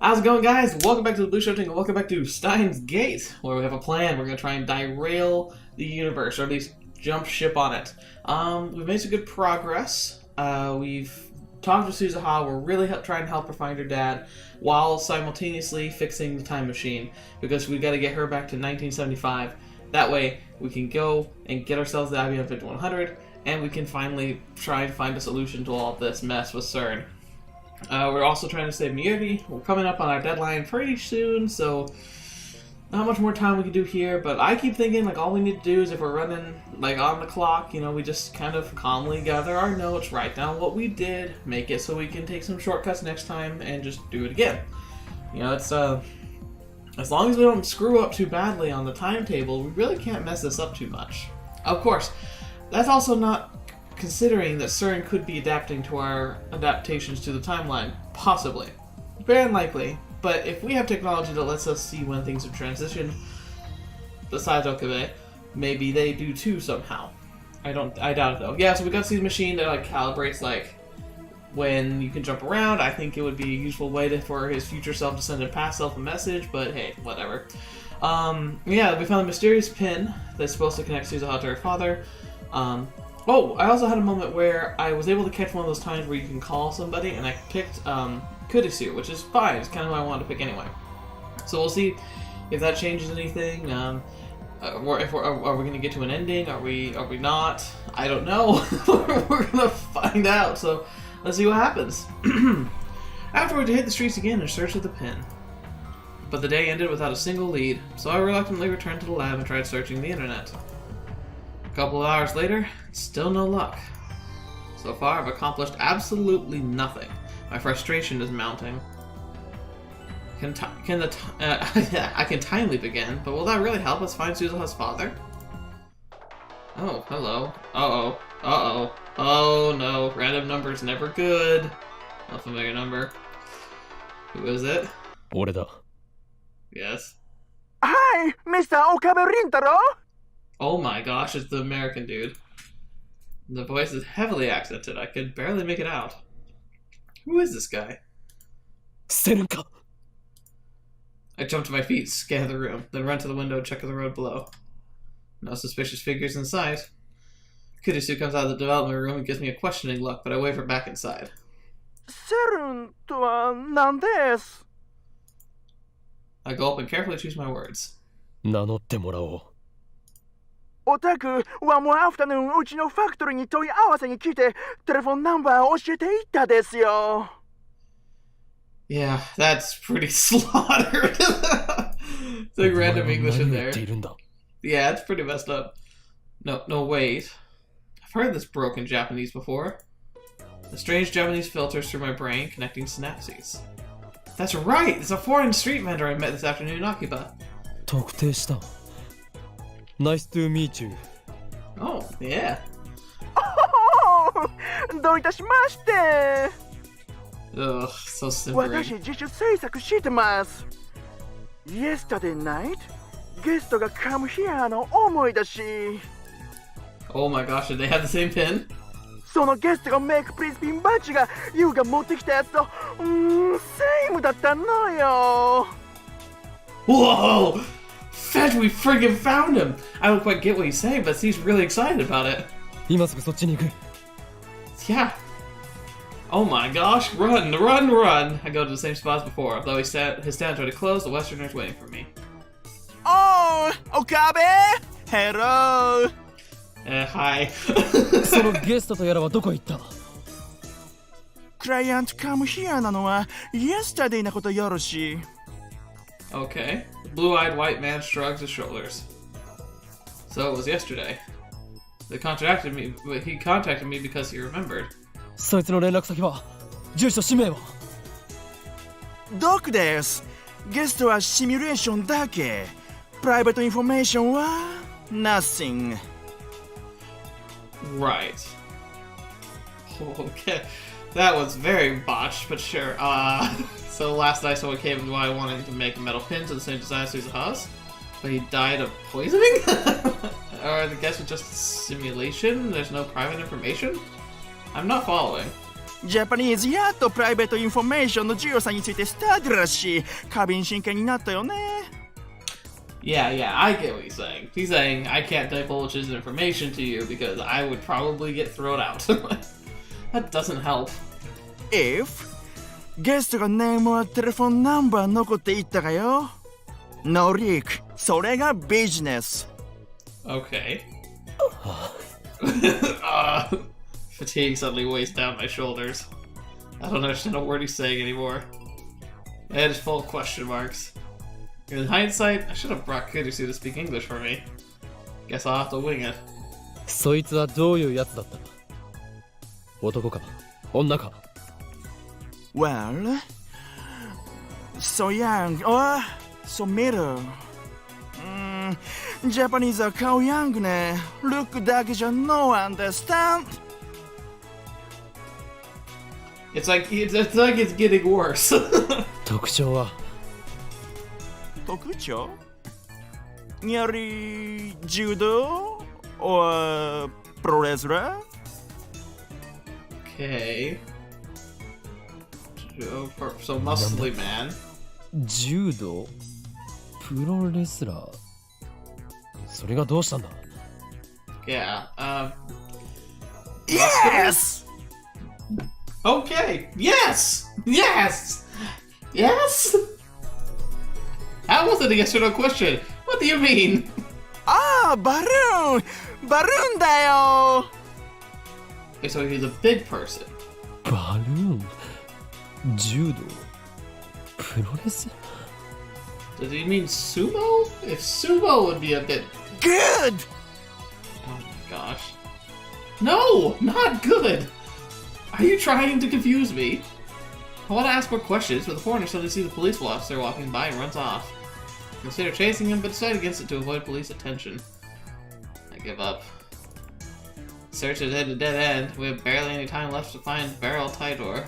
How's it going, guys? Welcome back to TheBlueShifting and welcome back to Steins Gate, where we have a plan. We're going to try and derail the universe, or at least jump ship on it. We've made some good progress. We've talked to Suzuha. We're really trying to help her find her dad while simultaneously fixing the time machine, because we've got to get her back to 1975. That way, we can go and get ourselves the IBM 5100, and we can finally try and find a solution to all this mess with CERN. We're also trying to save Miyagi. We're coming up on our deadline pretty soon, so not much more time we can do here, but I keep thinking, like, all we need to do is, if we're running, like, on the clock, you know, we just kind of calmly gather our notes, write down what we did, make it so we can take some shortcuts next time, and just do it again. You know, it's, as long as we don't screw up too badly on the timetable, we really can't mess this up too much. Of course, that's also not considering that CERN could be adapting to our adaptations to the timeline. Possibly. Very unlikely. But if we have technology that lets us see when things have transitioned, besides Okabe, maybe they do too somehow. I doubt it though. Yeah, so we got to see the machine that like calibrates like when you can jump around. I think it would be a useful way for his future self to send a past self a message, but hey, whatever. Yeah, we found a mysterious pin that's supposed to connect Suzuha to her father. Oh, I also had a moment where I was able to catch one of those times where you can call somebody, and I picked Kurisu, which is fine. It's kind of what I wanted to pick anyway. So we'll see if that changes anything. Are we going to get to an ending? Are we not? I don't know. We're going to find out. So let's see what happens. Afterwards, I hit the streets again in search of the pin. But the day ended without a single lead, so I reluctantly returned to the lab and tried searching the internet. A couple of hours later, still no luck. So far, I've accomplished absolutely nothing. My frustration is mounting. I can timely begin, but will that really help us find Suzuha's father? Oh, hello. Uh-oh. Uh-oh. Oh, no. Random number's never good. A familiar number. Who is it? 俺だ。 Yes. Hi, Mr. Okabe Rintaro! Oh my gosh, it's the American dude. The voice is heavily accented. I could barely make it out. Who is this guy? セルンか。 I jump to my feet, scan the room, then run to the window, check the road below. No suspicious figures in sight. Kurisu comes out of the development room and gives me a questioning look, but I wave her back inside. セルンとは何です? I gulp and carefully choose my words. 名乗ってもらおう。おたくはもうアフタヌーンうちのファクトリーに問い合わせに来てテレフォンナンバーを教えていったですよ。Yeah, that's pretty slaughtered. It's like random English in there. Yeah, it's pretty messed up. No, wait. I've heard this broken Japanese before. The strange Japanese filters through my brain, connecting synapses. That's right! It's a foreign street vendor I met this afternoon in Akiba. 特定した。Nice to meet you. Oh, yeah. どういたしまして。 Ugh, so simpering. 私自主制作してます。Yesterday night, ゲストが come here の思い出し。Oh my gosh, did they have the same pin? そのゲストがメイクプリンスピンバッジがユウが持ってきたやつとセームだったのよ。 Whoa! Fetch, we friggin' found him! I don't quite get what he's saying, but he's really excited about it. 今すぐそっちに行く。 Yeah. Oh my gosh, run, run, run! I go to the same spot as before. Though his stand's already closed, the Westerner's waiting for me. Oh, Okabe! Hello! Hi. そのゲストとやらはどこ行った？クライアント come here なのは yesterday なことよろしい。 Okay. The blue-eyed white man shrugs his shoulders. So it was yesterday. He contacted me because he remembered. そいつの連絡先は、住所氏名は？ドクです。ゲストはシミュレーションだけ。プライベートインフォメーションは nothing. Right. Okay. That was very botched, but sure. So last night someone came to why I wanted to make a metal pin to the same design as Suzuha's, but he died of poisoning? Or I guess it's just a simulation? There's no private information? I'm not following. ジャパニーズやっとプライベートインフォメーションの重要さについてスタートらしい。過敏真剣になったよね。Yeah, I get what he's saying. He's saying I can't divulge his information to you because I would probably get thrown out. That doesn't help. If ゲストがネームはテレフォンナンバー残っていったかよ。ノリーク、それがビジネス。Okay. Fatigue suddenly weighs down my shoulders. I don't understand a word he's saying anymore. My head is full of question marks. In hindsight, I should have brought Kudusu to speak English for me. Guess I'll have to wing it. そいつはどういうやつだった？男か女か？ Well, so young or so middle. Japanese は顔ヤングね。ルックだけじゃ no understand. It's like it's getting worse. 特徴は？特徴？やはり柔道 or プロレスラー？ Okay. So muscly man. 柔道？プロレスラー？それがどうしたんだ？ Yeah. Yes! Okay. Yes. Yes. Yes. That wasn't a yes or no question. What do you mean? ああ、バルーン！バルーンだよ！ Okay, so he's a big person. バルーン？柔道？プロレス？ Does he mean sumo? If sumo would be a bit... Good! Oh my gosh. No! Not good! Are you trying to confuse me? I want to ask more questions, but the foreigner suddenly sees a police officer walking by and runs off. Consider chasing him, but decide against it to avoid police attention. I give up. Search has hit a dead end. We have barely any time left to find Beryl Tidor.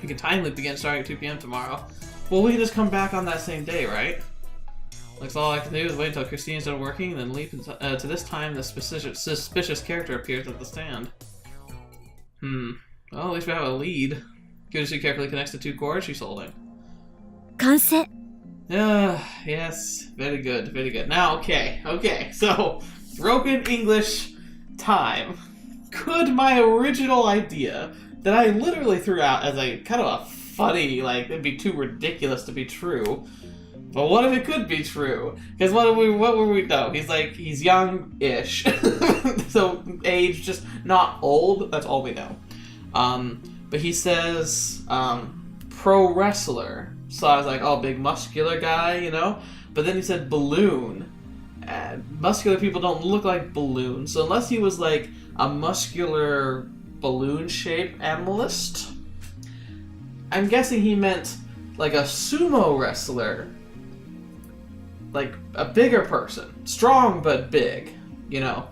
We can time loop begin starting at 2 p.m. tomorrow. Well, we can just come back on that same day, right? Looks all I can do is wait until Christine's done working, and then leap to this time the suspicious character appears at the stand. Well, at least we have a lead. Kudusu carefully connects the two cords she's holding. 完成。 Yes, very good, very good. Now, okay, so, broken English time. Could my original idea, that I literally threw out as a kind of a funny, like, it'd be too ridiculous to be true, but what if it could be true? Because what were we know? He's young-ish, so age, just not old, that's all we know. But he says, pro wrestler. So I was like, oh, big muscular guy, you know? But then he said balloon. And muscular people don't look like balloons. So unless he was like a muscular balloon-shaped animalist, I'm guessing he meant like a sumo wrestler. Like a bigger person. Strong but big, you know?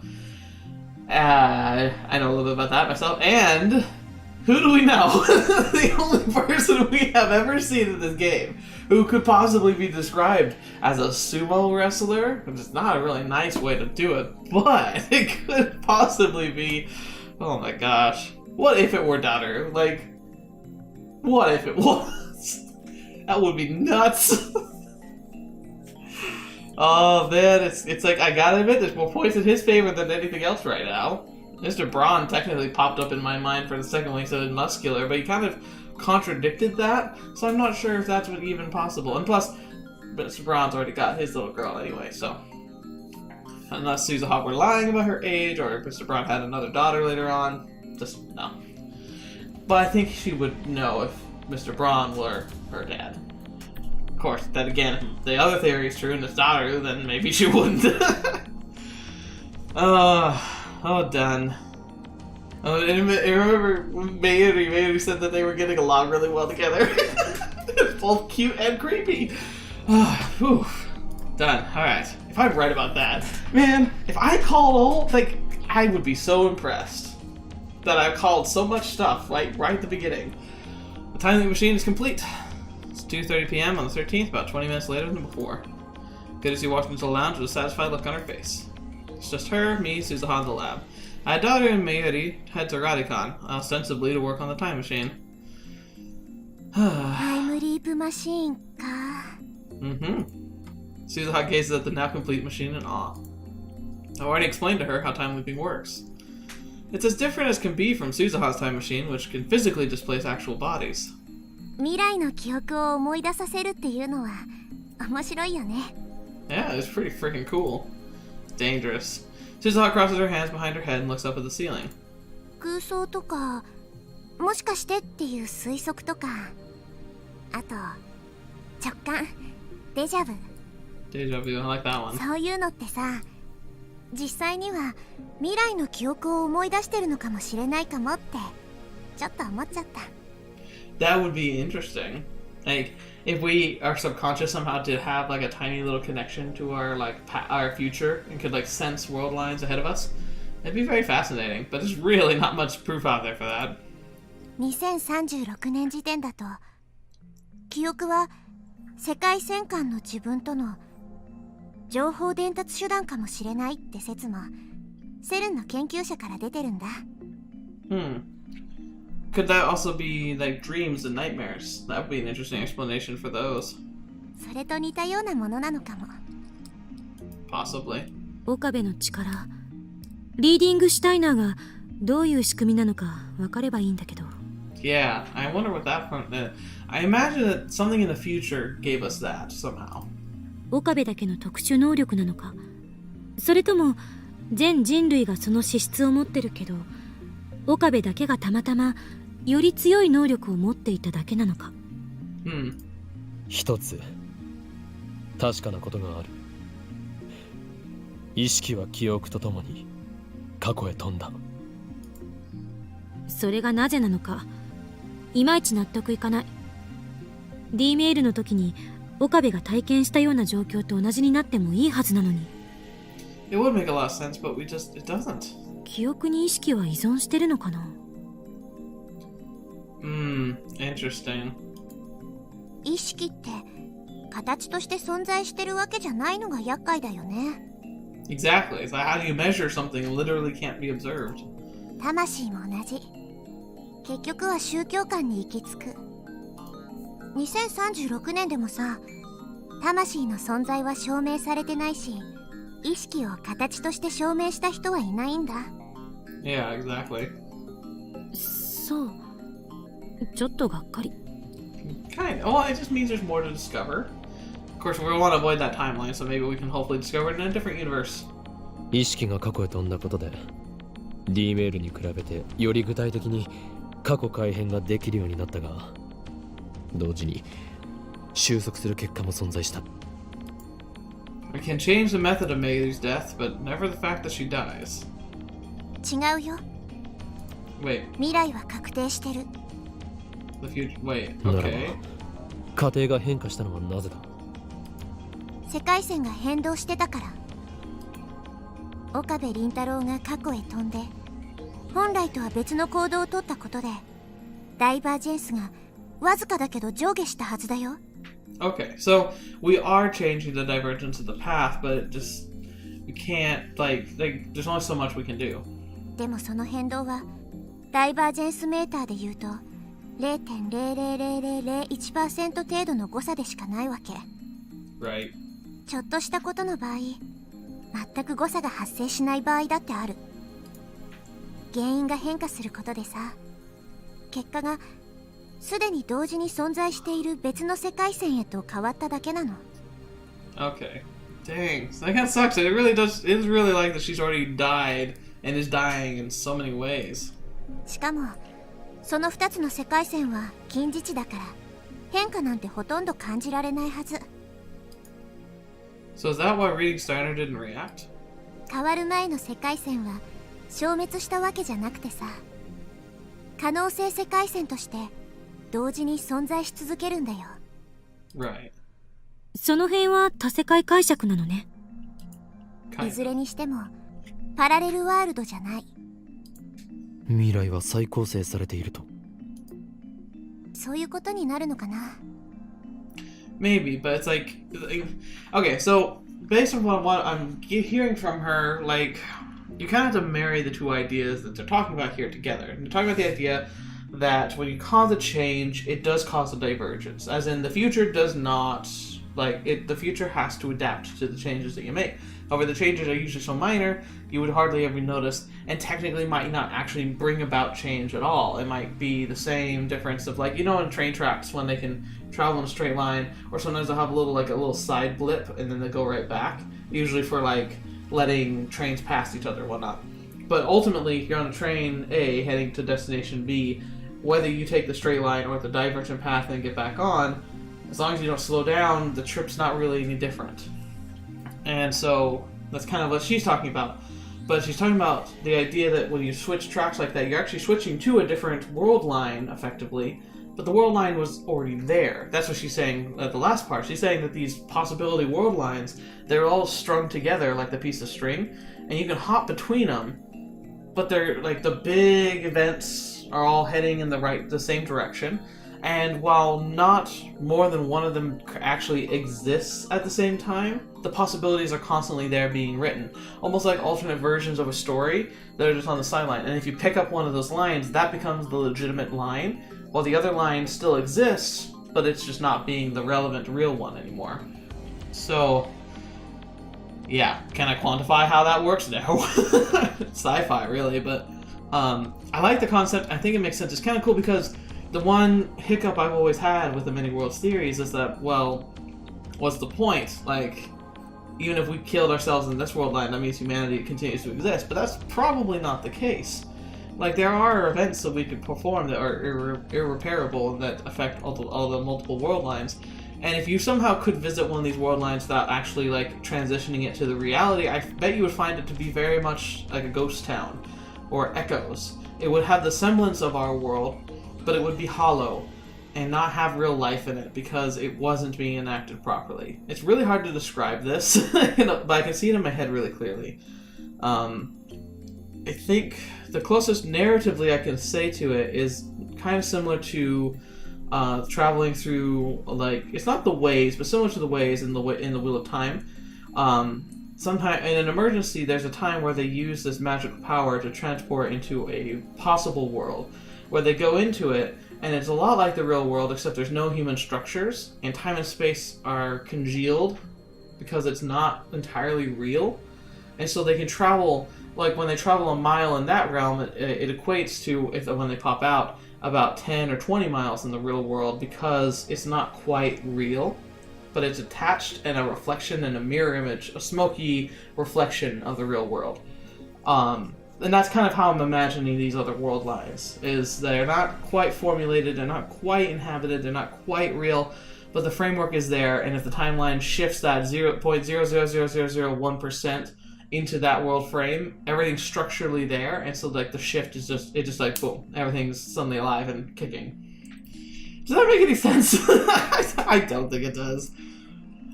I know a little bit about that myself. And who do we know? The only person we have ever seen in this game who could possibly be described as a sumo wrestler, which is not a really nice way to do it, but it could possibly be, oh my gosh, what if it were Daughter? Like, what if it was? That would be nuts. Oh man, it's like, I gotta admit, there's more points in his favor than anything else right now. Mr. Braun technically popped up in my mind for the second when he said muscular, but he kind of contradicted that, so I'm not sure if that's even possible. And plus, Mr. Braun's already got his little girl anyway, so... Unless Suzuha were lying about her age, or Mr. Braun had another daughter later on, just no. But I think she would know if Mr. Braun were her dad. Of course, then again, if the other theory is true and it's daughter, then maybe she wouldn't. Oh, done. Oh, and remember Mayuri said that they were getting along really well together. It's both cute and creepy. Whew. Done. Alright. If I'm right about that, man, if I called all, like, I would be so impressed that I called so much stuff right at the beginning. The time loop machine is complete. It's 2:30 p.m. on the 13th, about 20 minutes later than before. Good as he walked into the lounge with a satisfied look on her face. It's just her, me, Suzuha, and the lab. Hadaru and Mayuri head to Radicon, ostensibly to work on the time machine. タイムリープマシーンか。Suzuha gazes at the now complete machine in awe. I already explained to her how time looping works. It's as different as can be from Suzuha's time machine, which can physically displace actual bodies. 未来の記憶を思い出させるっていうのは面白いよね。Yeah, it's pretty freaking cool. Dangerous. Suzuha crosses her hands behind her head and looks up at the ceiling. 空想とか、もしかしてっていう推測とか、あと直感、デジャブ。Deja vu, I like that one. そういうのってさ、実際には未来の記憶を思い出してるのかもしれないかもってちょっと思っちゃった。That would be interesting. Like, if we our subconscious somehow did have like a tiny little connection to our our future and could like sense world lines ahead of us, it'd be very fascinating. But there's really not much proof out there for that. 2036年時点だと、記憶は世界戦艦の自分との情報伝達手段かもしれないって説もセルンの研究者から出てるんだ。Could that also be like dreams and nightmares? That would be an interesting explanation for those. それと似たようなものなのかも。Possibly. 岡部の力、リーディングシュタイナーがどういう仕組みなのか分かればいいんだけど。Yeah, I wonder what that from. I imagine that something in the future gave us that somehow. 岡部だけの特殊能力なのか、それとも全人類がその資質を持ってるけど、岡部だけがたまたまより強い能力を持っていただけなのか。一つ確かなことがある。意識は記憶とともに過去へ飛んだ。それがなぜなのかいまいち納得いかない。 D メールの時に岡部が体験したような状況と同じになってもいいはずなのに。 It would make a lot of sense, but it doesn't. 記憶に意識は依存してるのかな。Interesting. 意識って形として存在してるわけじゃないのが厄介だよね。 Exactly. It's like, how do you measure something that literally can't be observed? 魂も同じ。結局は宗教観に行き着く。2036年でもさ、魂の存在は証明されてないし、意識を形として証明した人はいないんだ。Yeah, exactly. そう、ちょっとがっかり。 Kind of. Well, it just means there's more to discover. Of course, we want to avoid that timeline, so maybe we can hopefully discover it in a different universe. 意識が過去へ飛んだことで D メールに比べてより具体的に過去改変ができるようになったが、同時に収束する結果も存在した。 We can change the method of Mayuri's death, but never the fact that she dies. 違うよ。 Wait, 未来は確定してる。 the future. Wait, ならば okay. 過程が変化したのはなぜだ。世界線が変動してたから。岡部倫太郎が過去へ飛んで、本来とは別の行動をとったことで、ダイバージェンスがわずかだけど上下したはずだよ。Okay, so we are changing the divergence of the path, but it just we can't there's only so much we can do. でもその変動はダイバージェンスメーターで言うと 0.00001% 程度の誤差でしかないわけ。 Right. ちょっとしたことの場合、全く誤差が発生しない場合だってある。原因が変化することでさ、結果がすでに同時に存在している別の世界線へと変わっただけなの。 Okay. Dang, that kind of sucks. It really does. It is really like that she's already died and is dying in so many ways. しかもその2つの世界線は近似値だから変化なんてほとんど感じられないはず。 So is that why reading Steiner didn't react? 変わる前の世界線は消滅したわけじゃなくてさ、可能性世界線として同時に存在し続けるんだよ。 Right. その辺は多世界解釈なのね。Kind いずれにしてもパラレルワールドじゃない。未来は再構成されていると。そういうことになるのかな。 Maybe, but it's okay, so based on what I'm hearing from her, like you kind of have to marry the two ideas that they're talking about here together. And they're talking about the idea that when you cause a change, it does cause a divergence. As in, the future does not, the future has to adapt to the changes that you make. However, the changes are usually so minor, you would hardly ever notice, and technically might not actually bring about change at all. It might be the same difference of, in train tracks when they can travel in a straight line, or sometimes they'll have a little side blip, and then they go right back, usually for, letting trains pass each other and whatnot. But ultimately, you're on a train A heading to destination B, whether you take the straight line or the divergent path and get back on, as long as you don't slow down, the trip's not really any different. And so that's kind of what she's talking about. But she's talking about the idea that when you switch tracks like that, you're actually switching to a different world line, effectively, but the world line was already there. That's what she's saying at the last part. She's saying that these possibility world lines, they're all strung together like the piece of string, and you can hop between them, but they're the big events are all heading in the same direction. And while not more than one of them actually exists at the same time, the possibilities are constantly there being written. Almost like alternate versions of a story that are just on the sideline. And if you pick up one of those lines, that becomes the legitimate line, while the other line still exists, but it's just not being the relevant real one anymore. So, yeah, can I quantify how that works? No. Sci-fi, really, but I like the concept. I think it makes sense. It's kind of cool because the one hiccup I've always had with the many worlds theories is that, well, what's the point? Even if we killed ourselves in this world line, that means humanity continues to exist, but that's probably not the case. There are events that we could perform that are irreparable and that affect all the multiple world lines. And if you somehow could visit one of these world lines without actually, transitioning it to the reality, I bet you would find it to be very much like a ghost town, or echoes. It would have the semblance of our world, but it would be hollow and not have real life in it because it wasn't being enacted properly. It's really hard to describe this, but I can see it in my head really clearly. I think the closest narratively I can say to it is kind of similar to traveling through, it's not the ways, but similar to the ways in the Wheel of Time. Sometime in an emergency, there's a time where they use this magical power to transport into a possible world, where they go into it, and it's a lot like the real world, except there's no human structures, and time and space are congealed because it's not entirely real. And so they can travel, when they travel a mile in that realm, it equates to, when they pop out, about 10 or 20 miles in the real world because it's not quite real, but it's attached and a reflection and a mirror image, a smoky reflection of the real world. And that's kind of how I'm imagining these other world lines, is they're not quite formulated, they're not quite inhabited, they're not quite real, but the framework is there, and if the timeline shifts that 0.00001% into that world frame, everything's structurally there, and so the shift is just boom, everything's suddenly alive and kicking. Does that make any sense? I don't think it does.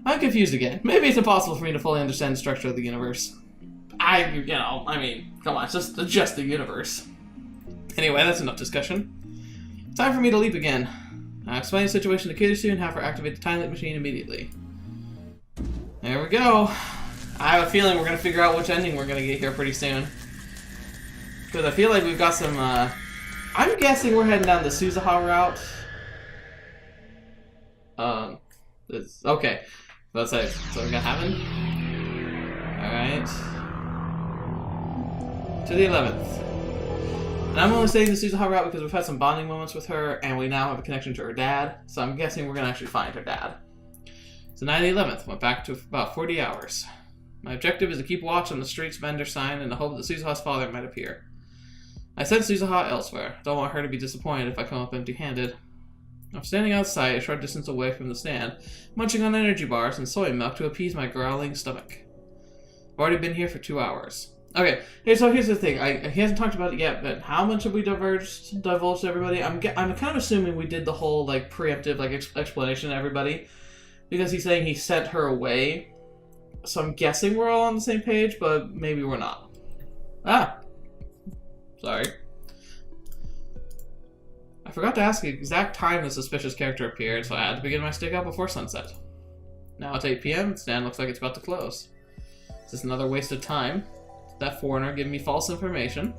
I'm confused again. Maybe it's impossible for me to fully understand the structure of the universe. Come on, it's just the universe. Anyway, that's enough discussion. Time for me to leap again. I'll explain the situation to Kitty and have her activate the time leap machine immediately. There we go. I have a feeling we're going to figure out which ending we're going to get here pretty soon. Because I feel like we've got some, I'm guessing we're heading down the Suzuha route. Okay. Let's say, so we're going to happen. Alright. To the 11th. And I'm only saying the Suzuha route because we've had some bonding moments with her, and we now have a connection to her dad, so I'm guessing we're going to actually find her dad. So night of the 11th, went back to about 40 hours. My objective is to keep watch on the street's vendor sign in the hope that Suzuha's father might appear. I sent Suzuha elsewhere. Don't want her to be disappointed if I come up empty-handed. I'm standing outside, a short distance away from the stand, munching on energy bars and soy milk to appease my growling stomach. I've already been here for 2 hours. Okay, so here's the thing. He hasn't talked about it yet, but how much have we divulged to everybody? I'm kind of assuming we did the whole preemptive explanation to everybody, because he's saying he sent her away. So I'm guessing we're all on the same page, but maybe we're not. Sorry. I forgot to ask the exact time the suspicious character appeared, so I had to begin my stakeout before sunset. Now it's 8 p.m. The stand looks like it's about to close. Is this another waste of time? that foreigner giving me false information.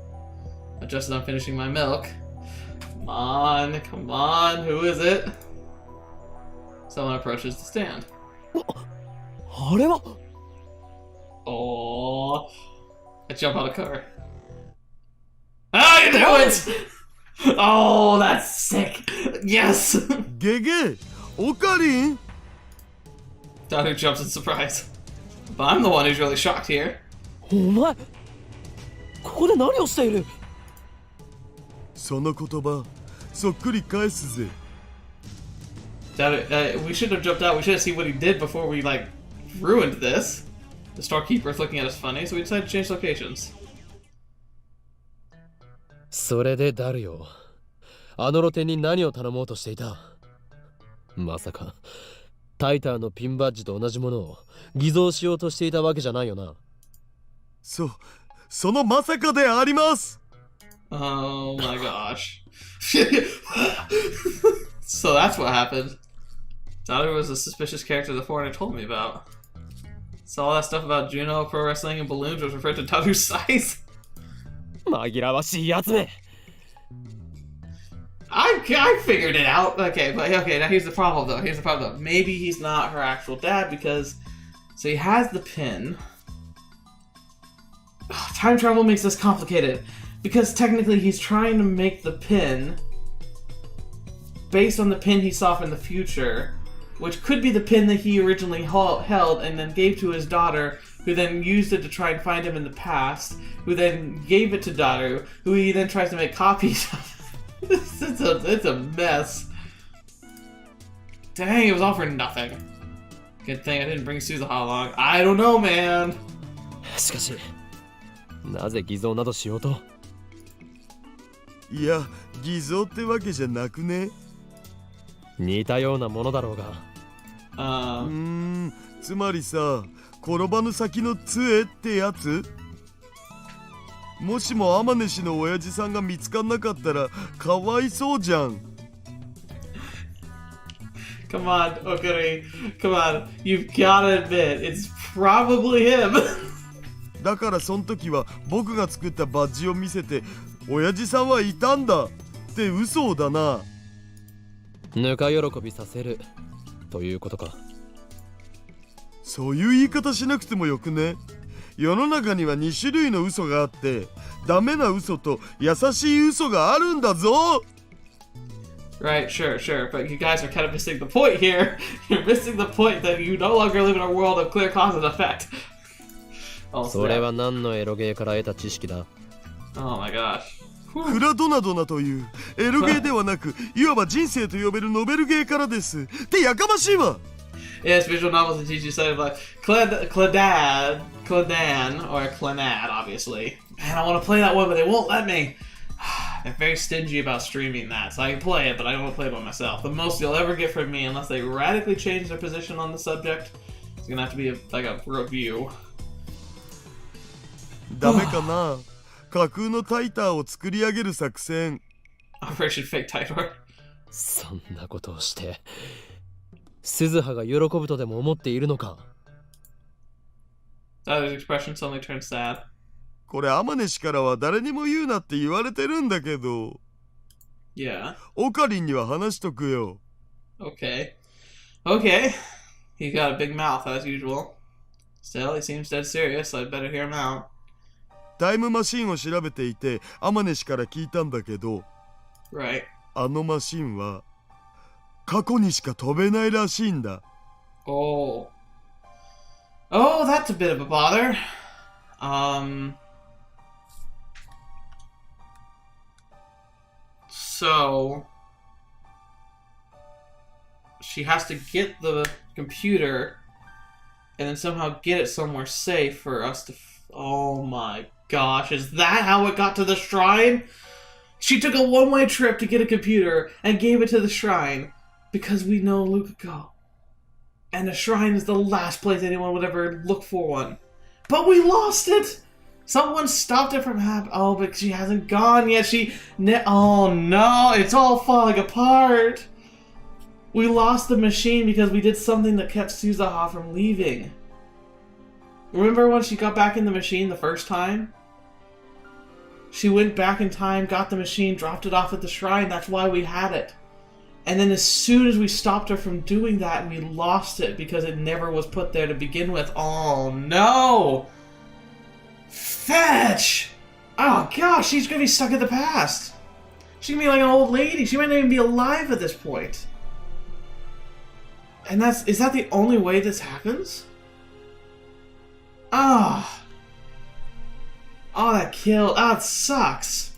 Just as I'm finishing my milk. Come on, who is it? Someone approaches the stand. あれは Oh, I jump out of the car. Oh, you do it! Oh, that's sick. Yes! ゲゲオカリン Dadu jumps in surprise. But I'm the one who's really shocked here. お前ここで何をしている その言葉そっくり返すぜ Dadu, we should have jumped out. We should have seen what he did before we, like, ruined this. The storekeeper's looking at us funny, so we decided to change locations. それでダルよあの露店に何を頼もうとしていたまさかタイターのピンバッジと同じものを偽造しようとしていたわけじゃないよなそのまさかであります Oh my gosh. So that's what happened. Dadu was a suspicious character the foreigner told me about. So all that stuff about Juno, pro wrestling, and balloons was referred to Dadu's size? 紛らわしいやつめ I figured it out. Okay, but okay, now here's the problem though. Maybe he's not her actual dad because... So he has the pin. Ugh, time travel makes this complicated. Because technically he's trying to make the pin based on the pin he saw from the future, which could be the pin that he originally held and then gave to his daughter, who then used it to try and find him in the past, who then gave it to Daru, who he then tries to make copies of. It's a mess. Dang, it was all for nothing. Good thing I didn't bring Suzuha along. I don't know, man. しかしなぜ偽造などしようといや偽造ってわけじゃなくね似たようなものだろうがつまりさ転ばぬ先の杖ってやつもしも天音氏の親父さんが見つかんなかったらかわいそうじゃん Come on, Okuri. Come on. You've gotta admit, it's probably him. だからその時は僕が作ったバッジを見せて親父さんはいたんだって嘘だなぬか喜びさせるということかそういう言い方しなくてもよくね世の中には2種類の嘘があってダメな嘘と優しい嘘があるんだぞ Right, sure, but you guys are kind of missing the point here. You're missing the point that you no longer live in a world of clear cause and effect. それは何のエロゲーから得た知識だ Oh my gosh. クラドナドナというエロゲーではなくいわば人生と呼べるノベルゲーからですってやかましいわ Yes, visual novels that teach you something like Cladan, or Clanad, obviously. Man, I want to play that one, but they won't let me. They're very stingy about streaming that, so I can play it, but I don't want to play it by myself. The most you'll ever get from me, unless they radically change their position on the subject, it's gonna have to be like a review. ダメかな架空のタイターを作り上げる作戦 Operation Fake Titor. そんなことをして鈴葉が喜ぶとでも思っているのか Tyler's expression suddenly turned sad. これ天音氏からは誰にも言うなって言われてるんだけど Yeah. オカリンには話しとくよ Okay. He's got a big mouth, as usual. Still, he seems dead serious, so I'd better hear him out. タイムマシンを調べていて天音氏から聞いたんだけど Right. あのマシンは過去にしか飛べないらしいんだ Oh, that's a bit of a bother. So she has to get the computer and then somehow get it somewhere safe for us to... Oh my gosh, is that how it got to the shrine? She took a one-way trip to get a computer and gave it to the shrine because we know Luke could go. And the shrine is the last place anyone would ever look for one. But we lost it! Someone stopped it from happening. Oh, but she hasn't gone yet. Oh no, it's all falling apart. We lost the machine because we did something that kept Suzuha from leaving. Remember when she got back in the machine the first time? She went back in time, got the machine, dropped it off at the shrine. That's why we had it. And then as soon as we stopped her from doing that, we lost it because it never was put there to begin with. Oh no! Fetch! Oh gosh, she's gonna be stuck in the past. She's gonna be like an old lady. She might not even be alive at this point. And is that the only way this happens? Ah. Oh, that killed. Ah, it sucks.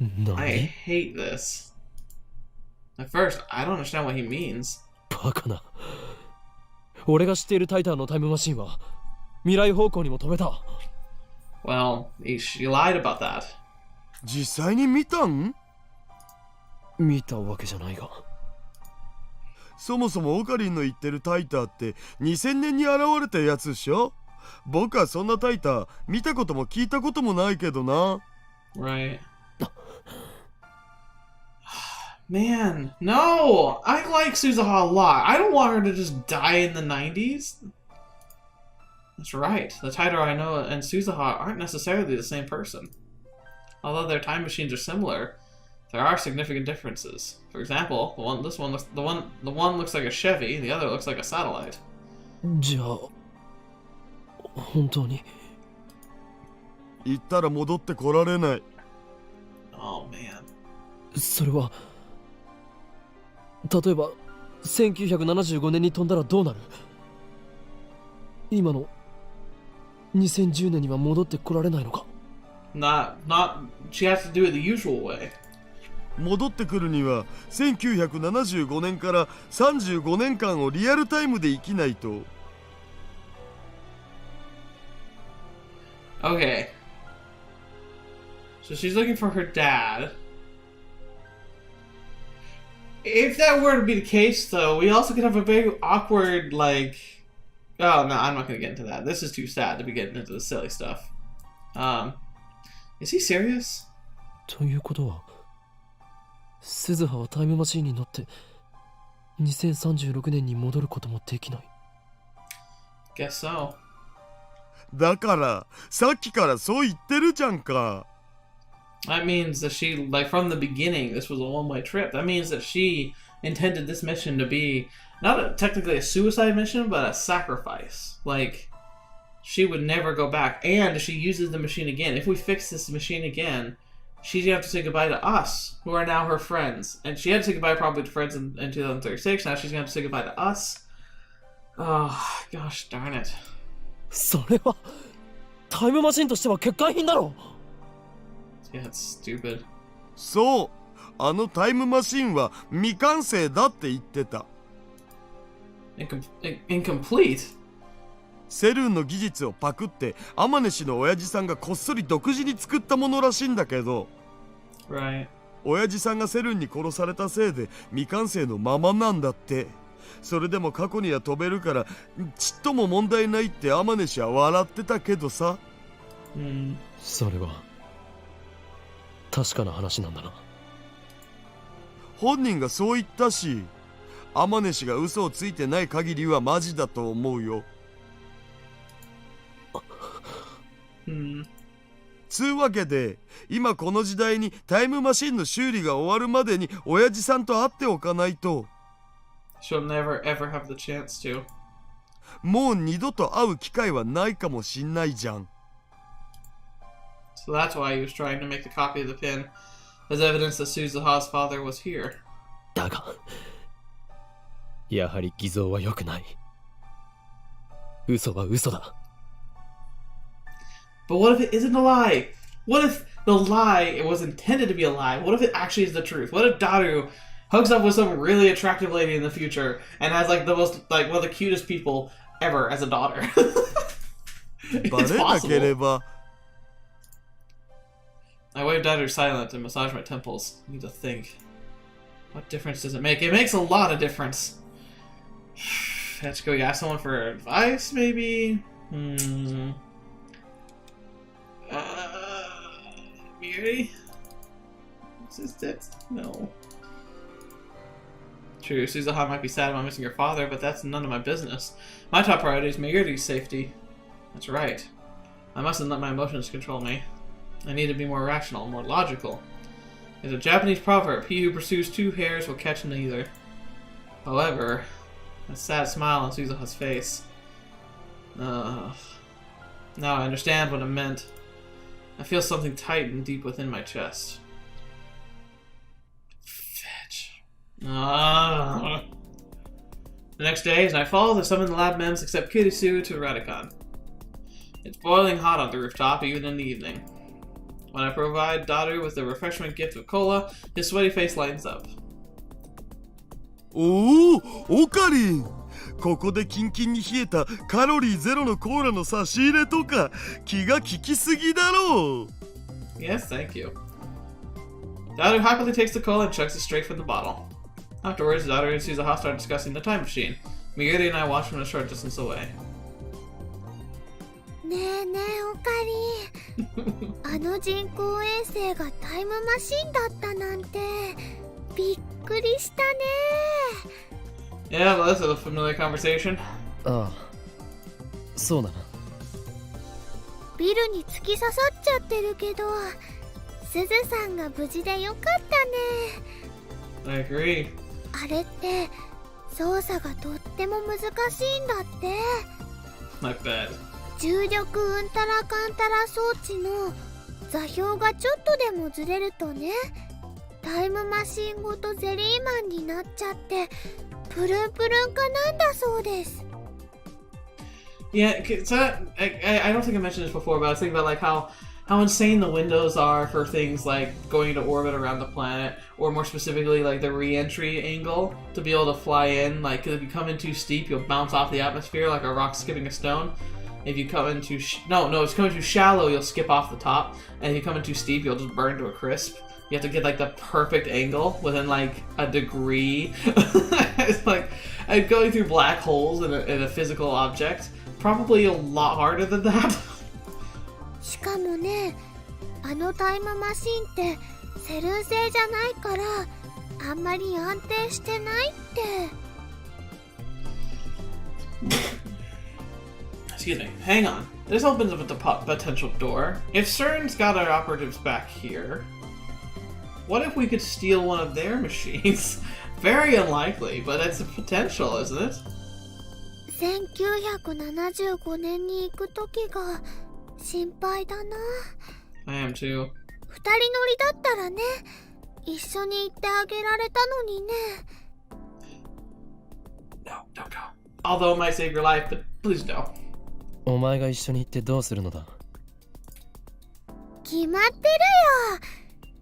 I 何 hate this. At first, I don't understand what he means. バカな。俺が知っているタイターのタイムマシンは未来方向にも飛べた。Well, she lied about that. 実際に見たん？見たわけじゃないが。そもそもオカリンの言ってるタイターって2000年に現れたやつでしょ？僕はそんなタイター見たことも聞いたこともないけどな。Right. Man, no! I like Suzuha a lot. I don't want her to just die in the 90s. That's right. The Taito I know and Suzuha aren't necessarily the same person. Although their time machines are similar, there are significant differences. For example, the one looks like a Chevy, the other looks like a satellite. じゃあ本当に言ったら戻ってこられない。Oh man. それは例えば1975年に飛んだらどうなる？今の2010年には戻ってこられないのか？ Not, she has to do it the usual way. 戻ってくるには1975年から35年間をリアルタイムで生きないと。Okay. So she's looking for her dad. If that were to be the case, though, we also could have a big awkward, like... Oh, no, I'm not going to get into that. This is too sad to be getting into the silly stuff. Is he serious? ということは鈴葉はタイムマシンに乗って2036年に戻ることもできない。 Guess so. だからさっきからそう言ってるじゃんか。 That means that she, like, from the beginning, this was a one-way trip. That means that she intended this mission to be not technically a suicide mission, but a sacrifice. Like, she would never go back. And she uses the machine again. If we fix this machine again, she's gonna have to say goodbye to us, who are now her friends. And she had to say goodbye probably to friends in 2036. Now she's gonna have to say goodbye to us. Oh, gosh darn it. それはタイムマシンとしては欠陥品だろ。 Yeah, it's stupid. そう、あのタイムマシンは未完成だって言ってた。Incomplete? セルンの技術をパクってアマネ氏の親父さんがこっそり独自に作ったものらしいんだけど、 Right. 親父さんがセルンに殺されたせいで未完成のままなんだって。それでも過去には飛べるからちっとも問題ないってアマネ氏は笑ってたけどさ。それは確かな話なんだな。本人がそう言ったし、アマネ氏が嘘をついてない限りはマジだと思うよ。つうわけで今この時代にタイムマシンの修理が終わるまでに親父さんと会っておかないと。 She'll never ever have the chance to. もう二度と会う機会はないかもしんないじゃん。 So that's why he was trying to make the copy of the pin as evidence that Suzuha's father was here. だがやはり偽造は良くない。嘘は嘘だ。 But what if it isn't a lie? What if the lie it was intended to be a lie? What if it actually is the truth? What if Daru hooks up with some really attractive lady in the future and has like the most like one of the cutest people ever as a daughter? バ It's レなけれ possible. ば I waved Daru silent and massaged my temples. I need to think. What difference does it make? It makes a lot of difference. Let's go ask someone for advice, maybe? Miri? Is this it? No. True, Suzuha might be sad about missing her father, but that's none of my business. My top priority is Mayuri's safety. That's right. I mustn't let my emotions control me. I need to be more rational, more logical. There's a Japanese proverb, he who pursues two hares will catch neither. However, a sad smile on Suzuha's face. Now I understand what it meant. I feel something tighten deep within my chest. Fetch. The next day, as nightfall, I summon the lab mems except Kirisu to Radicon. It's boiling hot on the rooftop, even in the evening. When I provide Daru with the refreshment gift of cola, his sweaty face lightens up. おお、オカリン。ここでキンキンに冷えたカロリーゼロのコーラの差し入れとか気が利きすぎだろう。Yes, thank you. Daru happily takes the cola and chugs it straight from the bottle. Afterwards, Daru and Suzuha start discussing the time machine. Migiri and I watch from a short distance away. ねえねえオカリンあの人工衛星がタイムマシンだったなんてびっくりしたね Yeah, well, that's a familiar conversation. ああ、そうだな。ビルに突き刺さっちゃってるけどすずさんが無事でよかったね I agree. あれって操作がとっても難しいんだって My bad. 重力うんたらかんたら装置の座標がちょっとでもずれるとねタイムマシンごとゼリーマンになっちゃってプルンプルンかなんだそうです Yeah, so I don't think I mentioned this before, but I was thinking about like how insane the windows are for things like going into orbit around the planet, or more specifically like the re-entry angle to be able to fly in. Like if you come in too steep, you'll bounce off the atmosphere like a rock skipping a stone. If you come in too it's coming too shallow, you'll skip off the top, and if you come in too steep, you'll just burn to a crisp. You have to get like the perfect angle within like a degree. It's like going through black holes in a physical object. Probably a lot harder than that. しかもねあのタイムマシンってセルン製じゃないからあんまり安定してないって Excuse me. Hang on. This opens up a potential door. If CERN's got our operatives back here, what if we could steal one of their machines? Very unlikely, but it's a potential, isn't it? 1975年に行く時が心配だな I am too. 二人乗りだったらね一緒に行ってあげられたのにね No, don't go. Although it might save your life, but please no. お前が一緒に行ってどうするのだ。決まってるよ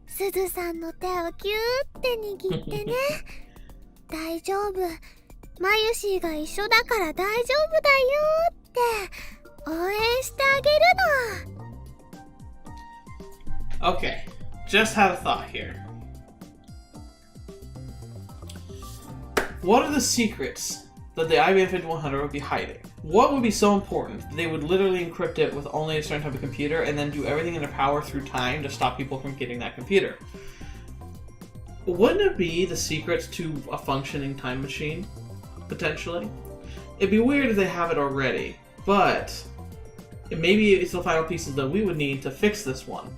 すずさんの手をキューって握ってね大丈夫マユシーが一緒だから大丈夫だよって応援してあげるの Okay, just had a thought here. What are the secrets that the IBM 5100 would be hiding? What would be so important that they would literally encrypt it with only a certain type of computer and then do everything in their power through time to stop people from getting that computer? Wouldn't it be the secrets to a functioning time machine? Potentially? It'd be weird if they have it already, but maybe it's the final pieces that we would need to fix this one.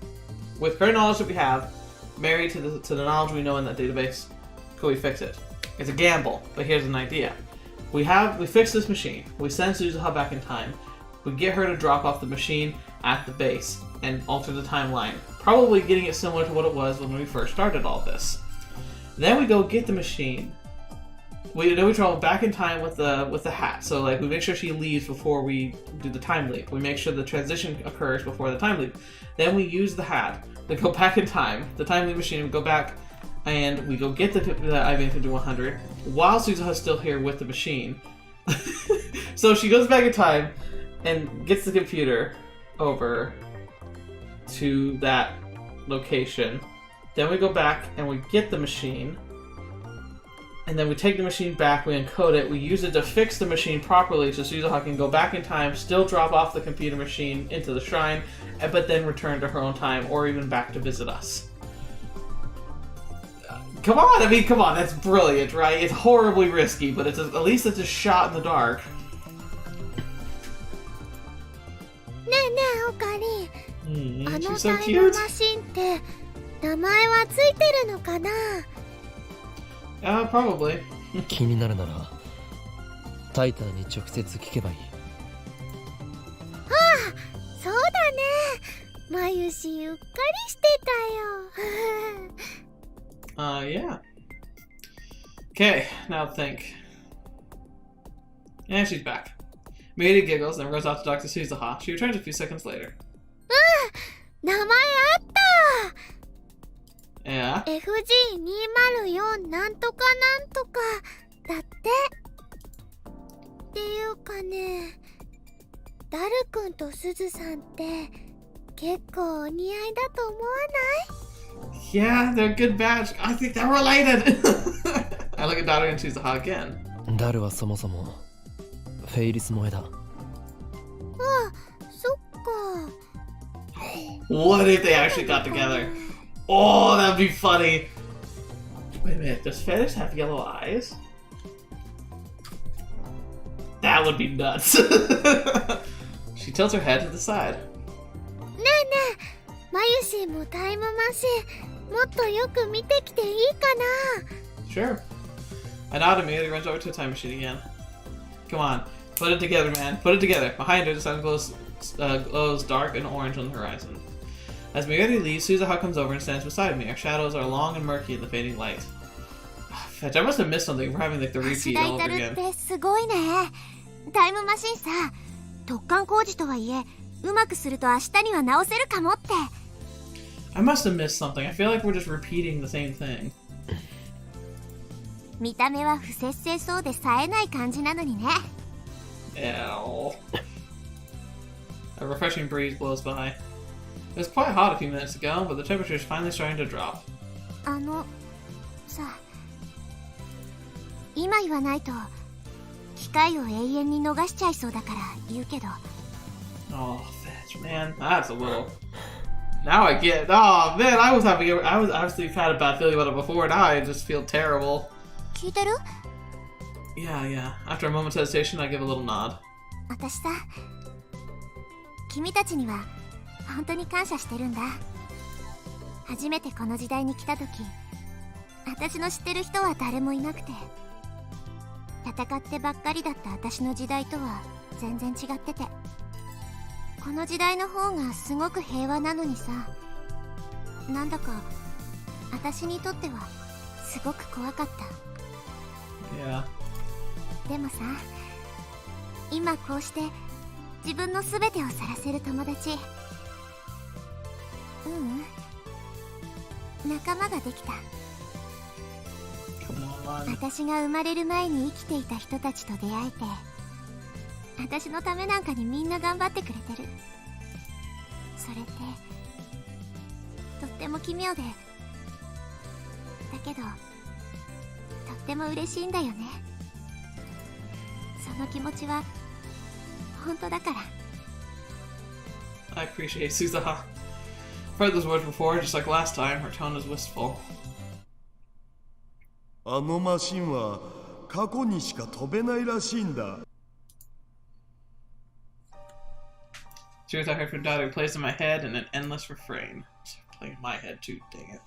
With current knowledge that we have, married to the knowledge we know in that database, could we fix it? It's a gamble, but here's an idea. We fix this machine, we send Suzuha back in time, we get her to drop off the machine at the base and alter the timeline, probably getting it similar to what it was when we first started all this. Then we go get the machine. We travel back in time with the hat, so like we make sure she leaves before we do the time leap. We make sure the transition occurs before the time leap. Then we use the hat to go back in time, the time leap machine, we go back and we go get the IBM 5100 while Suzuha's still here with the machine. So she goes back in time and gets the computer over to that location. Then we go back and we get the machine. And then we take the machine back, we encode it, we use it to fix the machine properly so Suzuha can go back in time, still drop off the computer machine into the shrine, but then return to her own time or even back to visit us. Come on, that's brilliant, right? It's horribly risky, but at least it's a shot in the dark. オカリン、あの She's so タイム cute. マシンって名前はついてるのかな？ Probably. 気になるならタイターに直接聞けばいい。そうだね。眉しうっかりしてたよ。Yeah. Okay, now think. And she's back. Maida giggles, then goes off to talk to Suzuha. She returns a few seconds later. 名前あった Yeah? FG204 なんとかなんとかだって。っていうかね、ダルくんとスズさんって結構お似合いだと思わない？ Yeah, they're a good match. I think they're related. I look at Daru and Suzuha again. ダルはそもそもフェイリス萌えだ。あ、そっか。 What if they actually got together? Oh, that'd be funny. Wait a minute, does Fetish have yellow eyes? That would be nuts. She tilts her head to the side. ねえねえ、マユシンもタイムマシンもっとよく見てきていいかな？ Sure. I nod immediately, runs over to a time machine again. Come on, put it together, man. Put it together. Behind her, the sun glows dark and orange on the horizon. As Miyori leaves, Suzuha comes over and stands beside me. Our shadows are long and murky in the fading light. Fetch, I must have missed something. We're having like the 橋 repeat 田 all イタ over ルっ again. てすごいね。タイムマシンさ、突貫工事とはいえうまくすると明日には直せるかもって。 I must have missed something. I feel like we're just repeating the same thing. 見た目は不節制そうで冴えない感じなのにね。 Ew. A refreshing breeze blows by. It was quite hot a few minutes ago, but the temperature is finally starting to drop. さ、今言わないと機会を永遠に逃しちゃいそうだから言うけど。 Oh, Fetch, man, that's a little. Now I get. Oh man, I was obviously had a bad feeling about it before. Now I just feel terrible. 聞いてる？ Yeah. After a moment's hesitation, I give a little nod. 私さ、君たちには本当に感謝してるんだ。初めてこの時代に来た時、私の知ってる人は誰もいなくて、戦ってばっかりだった私の時代とは全然違ってて、この時代の方がすごく平和なのにさ、なんだか私にとってはすごく怖かった。 Yeah. でもさ、今こうして自分の全てを晒せる友達、仲間ができた。 Come on. 私が生まれる前に生きていた人たちと出会えて、私のためなんかにみんな頑張ってくれてる。それってとっても奇妙で、だけどとっても嬉しいんだよね。その気持ちは本当だから。 I appreciate Suzuha. I've heard those words before, just like last time. Her tone is wistful. あのマシンは過去にしか飛べないらしいんだ。 Truth I heard from Daru plays in my head in an endless refrain. It's playing in my head too, dang it.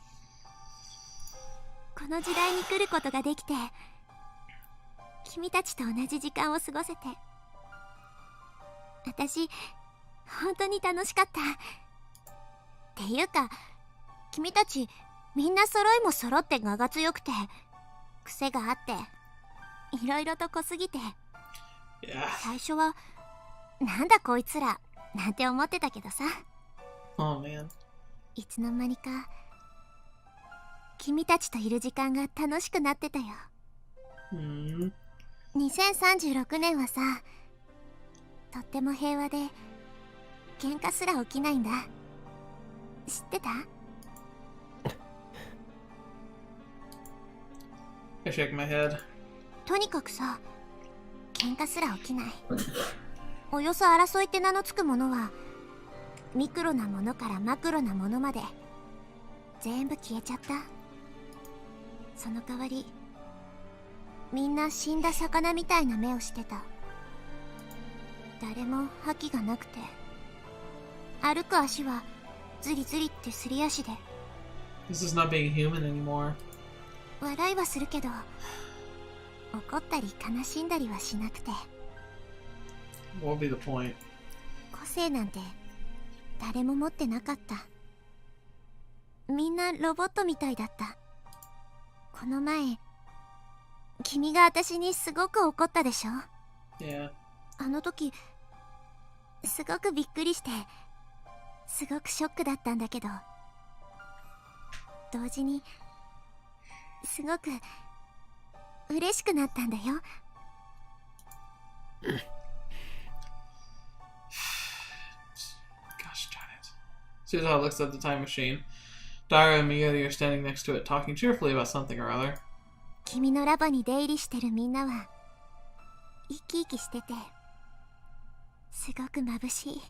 この時代に来ることができて、君たちと同じ時間を過ごせて、私本当に楽しかった。っていうか、君たちみんな揃いも揃って我が強くて、癖があっていろいろと濃すぎて、 Yeah. 最初はなんだこいつらなんて思ってたけどさ、 Oh man. いつの間にか君たちといる時間が楽しくなってたよ。 2036年はさ、とっても平和で喧嘩すら起きないんだ。知ってた？ I shake my head. とにかくさ、喧嘩すら起きない。およそ争いって名のつくものは、ミクロなものからマクロなものまで全部消えちゃった。その代わりみんな死んだ魚みたいな目をしてた。誰も覇気がなくて歩く足はズリズリってすり足で This is not being human anymore. 笑いはするけど怒ったり悲しんだりはしなくて What would be the point? 個性なんて誰も持ってなかった。みんなロボットみたいだった。この前君が私にすごく怒ったでしょ。 Yeah. あの時すごくびっくりしてすごくショックだったんだけど同時にすごく嬉しくなったんだよ。Gosh darn it. Suzuha looks at the time machine. Dara and Miyori are standing next to it, talking cheerfully about something or other. 君のラボに出入りしてるみんなは生き生きしててすごく眩しい。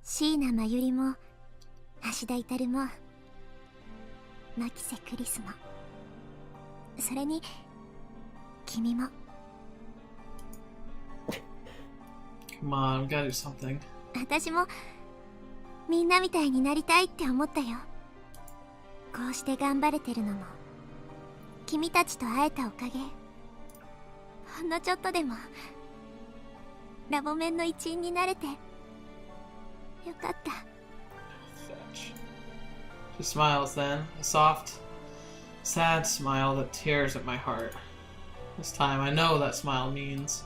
椎名真由里も芦田至も牧瀬クリスもそれに君も。 Come on, we gotta do something. 私もみんなみたいになりたいって思ったよ。こうして頑張れてるのも君たちと会えたおかげ。ほんのちょっとでもラボメンの一員になれてよかった。 Fetch. She smiles then, a soft, sad smile that tears at my heart. This time I know that smile means.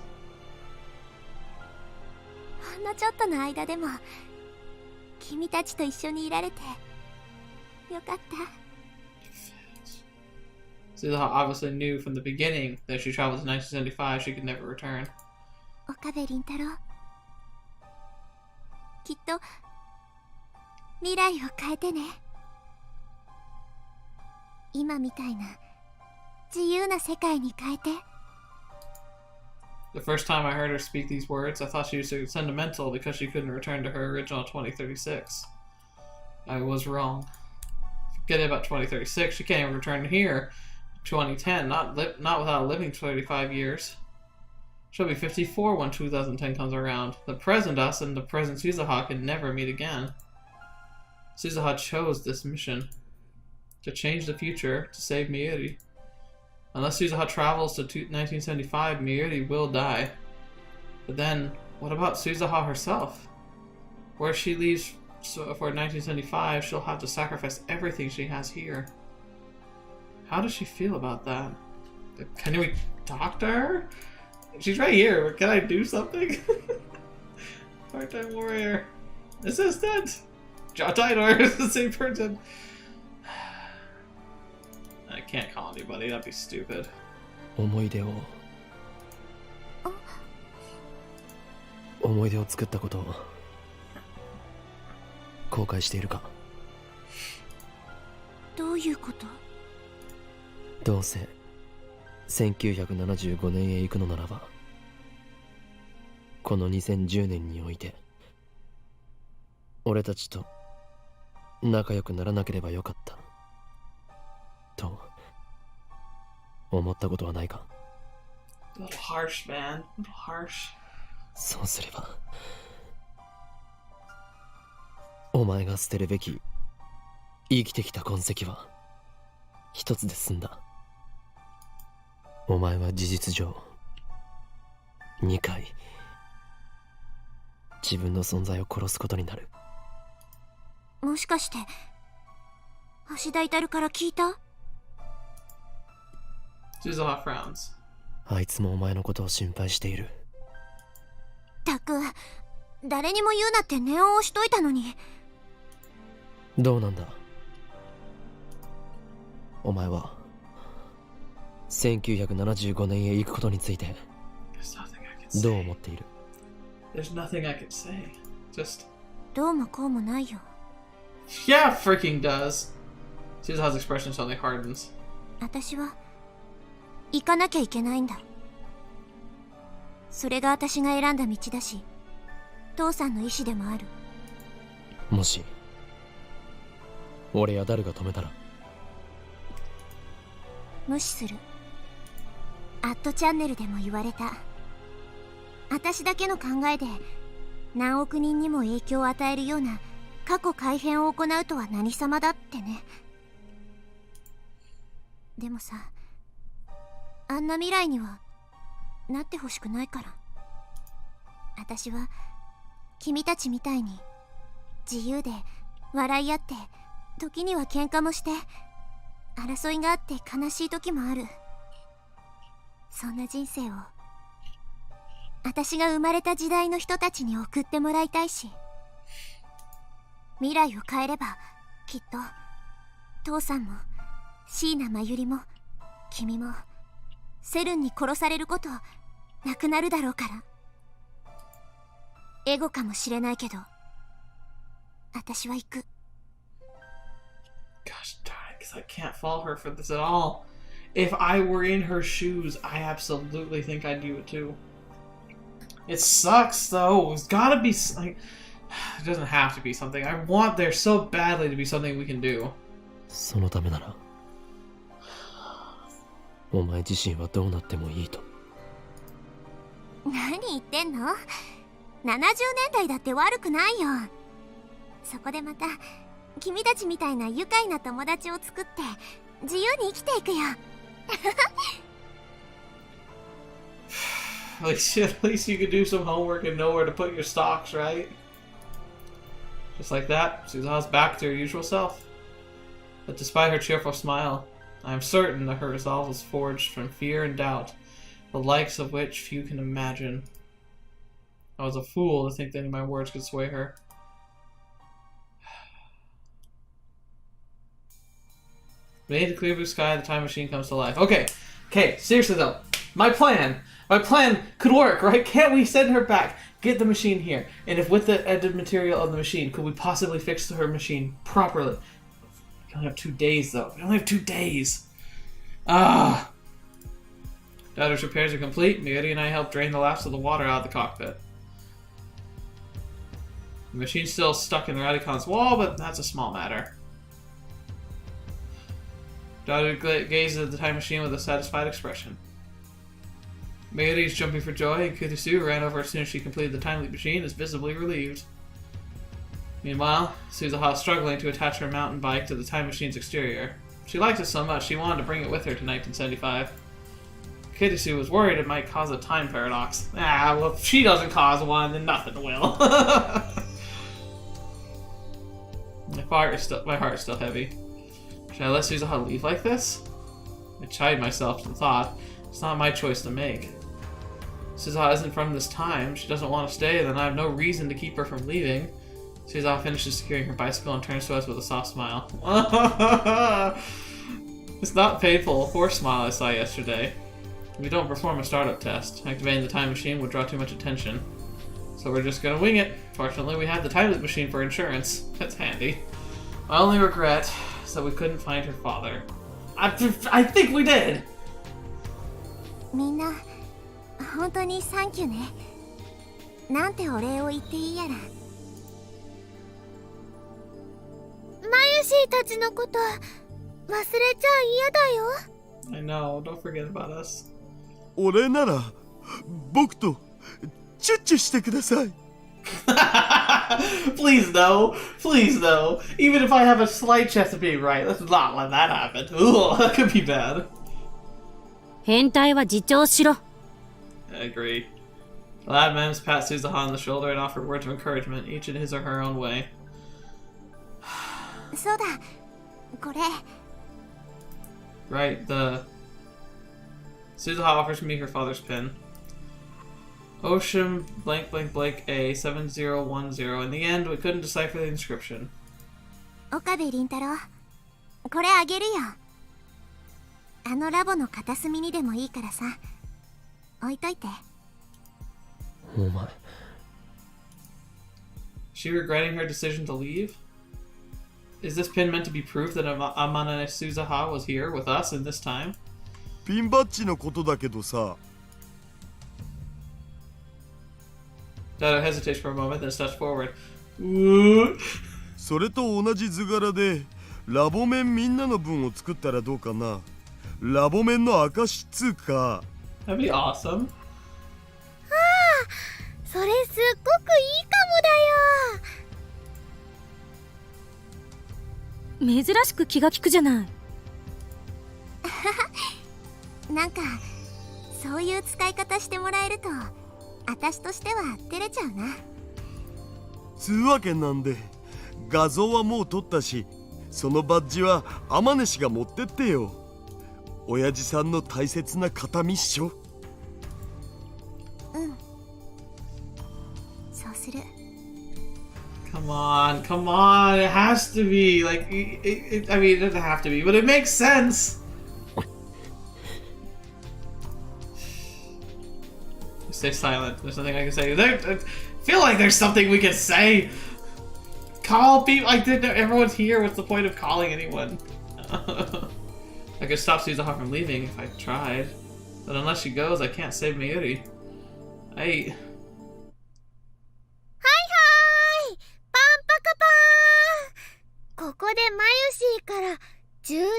ほんのちょっとの間でも君たちと一緒にいられてよかった。 Suzuha obviously knew from the beginning that if she traveled to 1975, she could never return. 岡部倫太郎、きっと未来を変えてね。今みたいな自由な世界に変えて。 The first time I heard her speak these words, I thought she was sentimental because she couldn't return to her original 2036. I was wrong. Forget about 2036. She can't even return here. 2010, not without living 35 years. She'll be 54 when 2010 comes around. The present us and the present Suzuha can never meet again. Suzuha chose this mission. To change the future, to save Miyuri. Unless Suzuha travels to 1975, Miyuri will die. But then, what about Suzuha herself? Where she leaves for 1975, she'll have to sacrifice everything she has here. How does she feel about that? Can we talk to her? She's right here. Can I do something? Part-time warrior. Assistant. Job title is the same person. I can't call anybody. That'd be stupid. 思い出を作ったことを後悔しているか。どういうこと？どうせ1975年へ行くのならばこの2010年において俺たちと仲良くならなければよかったと思ったことはないか。 A little harsh, man. A little harsh. そうすればお前が捨てるべき生きてきた痕跡は一つで済んだ。お前は事実上2回自分の存在を殺すことになる。もしかして芦田至から聞いた？ Suzuha frowns. あいつもお前のことを心配している。たく誰にも言うなって念を押しといたのに。どうなんだお前は1975年へ行くことについて There's nothing I can どう say. 思っている？ There's nothing I can say. Just. どうもこうもないよ。 Yeah, freaking does. Suzuha's expression suddenly hardens. 私は行かなきゃいけないんだ。それが私が選んだ道だし父さんの意志でもある。もし俺やダルが止めたら無視する。アットチャンネルでも言われた。私だけの考えで何億人にも影響を与えるような過去改変を行うとは何様だってね。でもさ、あんな未来にはなってほしくないから。私は君たちみたいに自由で笑い合って、時には喧嘩もして、争いがあって悲しい時もある。そんな人生を私が生まれた時代の人たちに送ってもらいたいし、未来を変えればきっと父さんも椎名真由里も君もセルンに殺されることなくなるだろうから。エゴかもしれないけど私は行く。 Gosh darn it, because I can't fault her for this at all. If I were in her shoes, I absolutely think I'd do it too. It sucks though. It's gotta be like, it doesn't have to be something. I want there so badly to be something we can do. そのためならお前自身はどうなってもいいと。何言ってんの。70年代だって悪くないよ。そこでまた君たちみたいな愉快な友達を作って自由に生きていくよ。At least you could do some homework and know where to put your stocks, right? Just like that, Suzuha's back to her usual self. But despite her cheerful smile, I am certain that her resolve was forged from fear and doubt, the likes of which few can imagine. I was a fool to think that any of my words could sway her. Beneath the clear blue sky, the time machine comes to life. Okay, seriously though, my plan could work, right? Can't we send her back, get the machine here, and if with the edited material of the machine, could we possibly fix her machine properly? We only have 2 days though. We only have 2 days. Ah. Daughter's repairs are complete. Miyori and I helped drain the last of the water out of the cockpit. The machine's still stuck in the Radicon's wall, but that's a small matter. Daughter gazes at the time machine with a satisfied expression. Miyori is jumping for joy, and Kurisu, who ran over as soon as she completed the time leap machine, is visibly relieved. Meanwhile, Suzuha is struggling to attach her mountain bike to the time machine's exterior. She liked it so much she wanted to bring it with her to 1975. Kurisu was worried it might cause a time paradox. Ah, well, if she doesn't cause one, then nothing will. My heart is still heavy. Should I let Suzuha leave like this? I chide myself and thought, it's not my choice to make. Suzuha isn't from this time. She doesn't want to stay, then I have no reason to keep her from leaving. Suzuha finishes securing her bicycle and turns to us with a soft smile. It's not painful, a forced smile I saw yesterday. We don't perform a startup test. Activating the time machine would draw too much attention. So we're just gonna wing it. Fortunately, we had the time loop machine for insurance. That's handy. My only regret is that we couldn't find her father. I think we did! みんな本当にサンキューね。なんてお礼を言っていいやら。マユシーたちのこと忘れちゃ嫌だよ。I know, don't forget about us. 俺なら僕とチュッチュしてください。Please no, even if I have a slight chance of being right, let's not let that happen. Ooh, that could be bad. 変態は自重しろ。I agree. The lad Mems pat Suzuha on the shoulder and offered words of encouragement, each in his or her own way. そうだ、これ。Right, Suzuha offers me her father's pin. Ocean blank blank blank A 7010. In the end, we couldn't decipher the inscription. 岡部倫太郎、これあげるよ。あのラボの片隅にでもいいからさ、置いといて。お前。She regretting her decision to leave? Is this pin meant to be proof that Amane Suzuha was here with us in this time? ピンバッジのことだけどさ。Dado hesitates for a moment, then steps forward. それと同じ図柄でラボ面みんなの分を作ったらどうかな。ラボ面の証つうか。 That'd be awesome. それすっごくいいか珍しく気が利くじゃない。なんかそういう使い方してもらえると私としては照れちゃうな。つうわけなんで画像はもう撮ったし、そのバッジは天音氏が持ってってよ。親父さんの大切な形見っしょ。うん、そうする。 Come on, come on. It has to be. Like, I mean, it doesn't have to be, but it makes sense. Stay silent. There's nothing I can say. I feel like there's something we can say. Call people. Like, everyone's here. What's the point of calling anyone? I could stop Suzuha from leaving if I tried. But unless she goes, I can't save Mayuri. I... ここでマユシーから重大な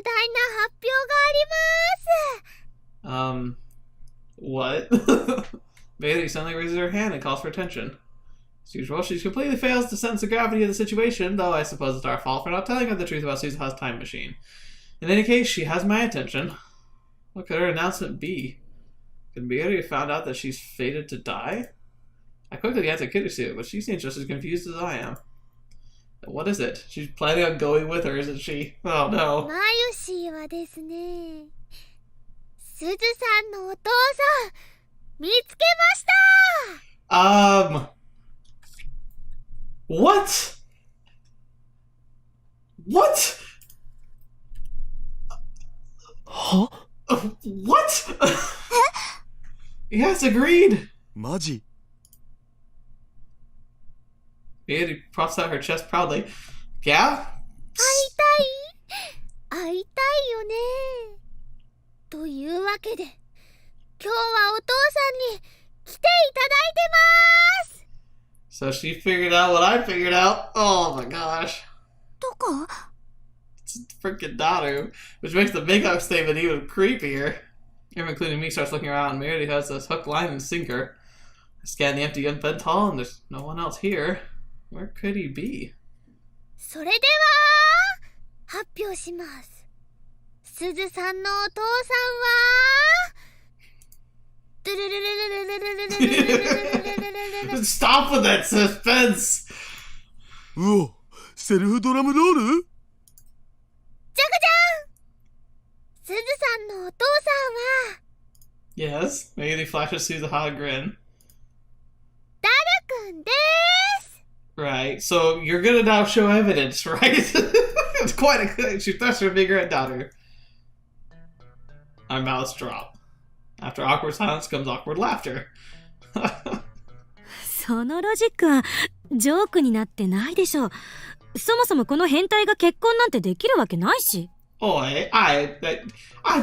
発表があります。What? Bailey suddenly raises her hand and calls for attention. As usual, she completely fails to sense the gravity of the situation, though I suppose it's our fault for not telling her the truth about Suzuha's time machine. In any case, she has my attention. What could her announcement be? Could Bailey have found out that she's fated to die? I quickly answered Kirisu, but she seems just as confused as I am. What is it? She's planning on going with her, isn't she? Oh no. マユシーはですね、すずさんのお父さん見つけました。What? What? Huh? What? Yes, agreed. マジ？ Bailey puffs out her chest proudly. Yeah? 会いたいよね。というわけで、今日はお父さんに来ていただいてます。 So she figured out what I figured out. Oh my gosh. どこ？ It's freaking Daru, which makes the makeup statement even creepier. Everyone, including me, starts looking around. Mary has this hook, line, and sinker. I scan the empty unfed hall, and there's no one else here. Where could he be? それでは発表します。すずさんのお父さんは Stop with that suspense! うお、セルフドラムロール？じゃがじゃん。すずさんのお父さんは Yes, Maybe flashes through the hot grin. ダルくんです。 Right, so you're gonna now show evidence, right? It's quite a good. She thrusts her finger at Daru. Our mouths drop. After awkward silence comes awkward laughter. そのロジックはジョークになってないでしょ。そもそもこの変態が結婚なんてできるわけないし。Oi, I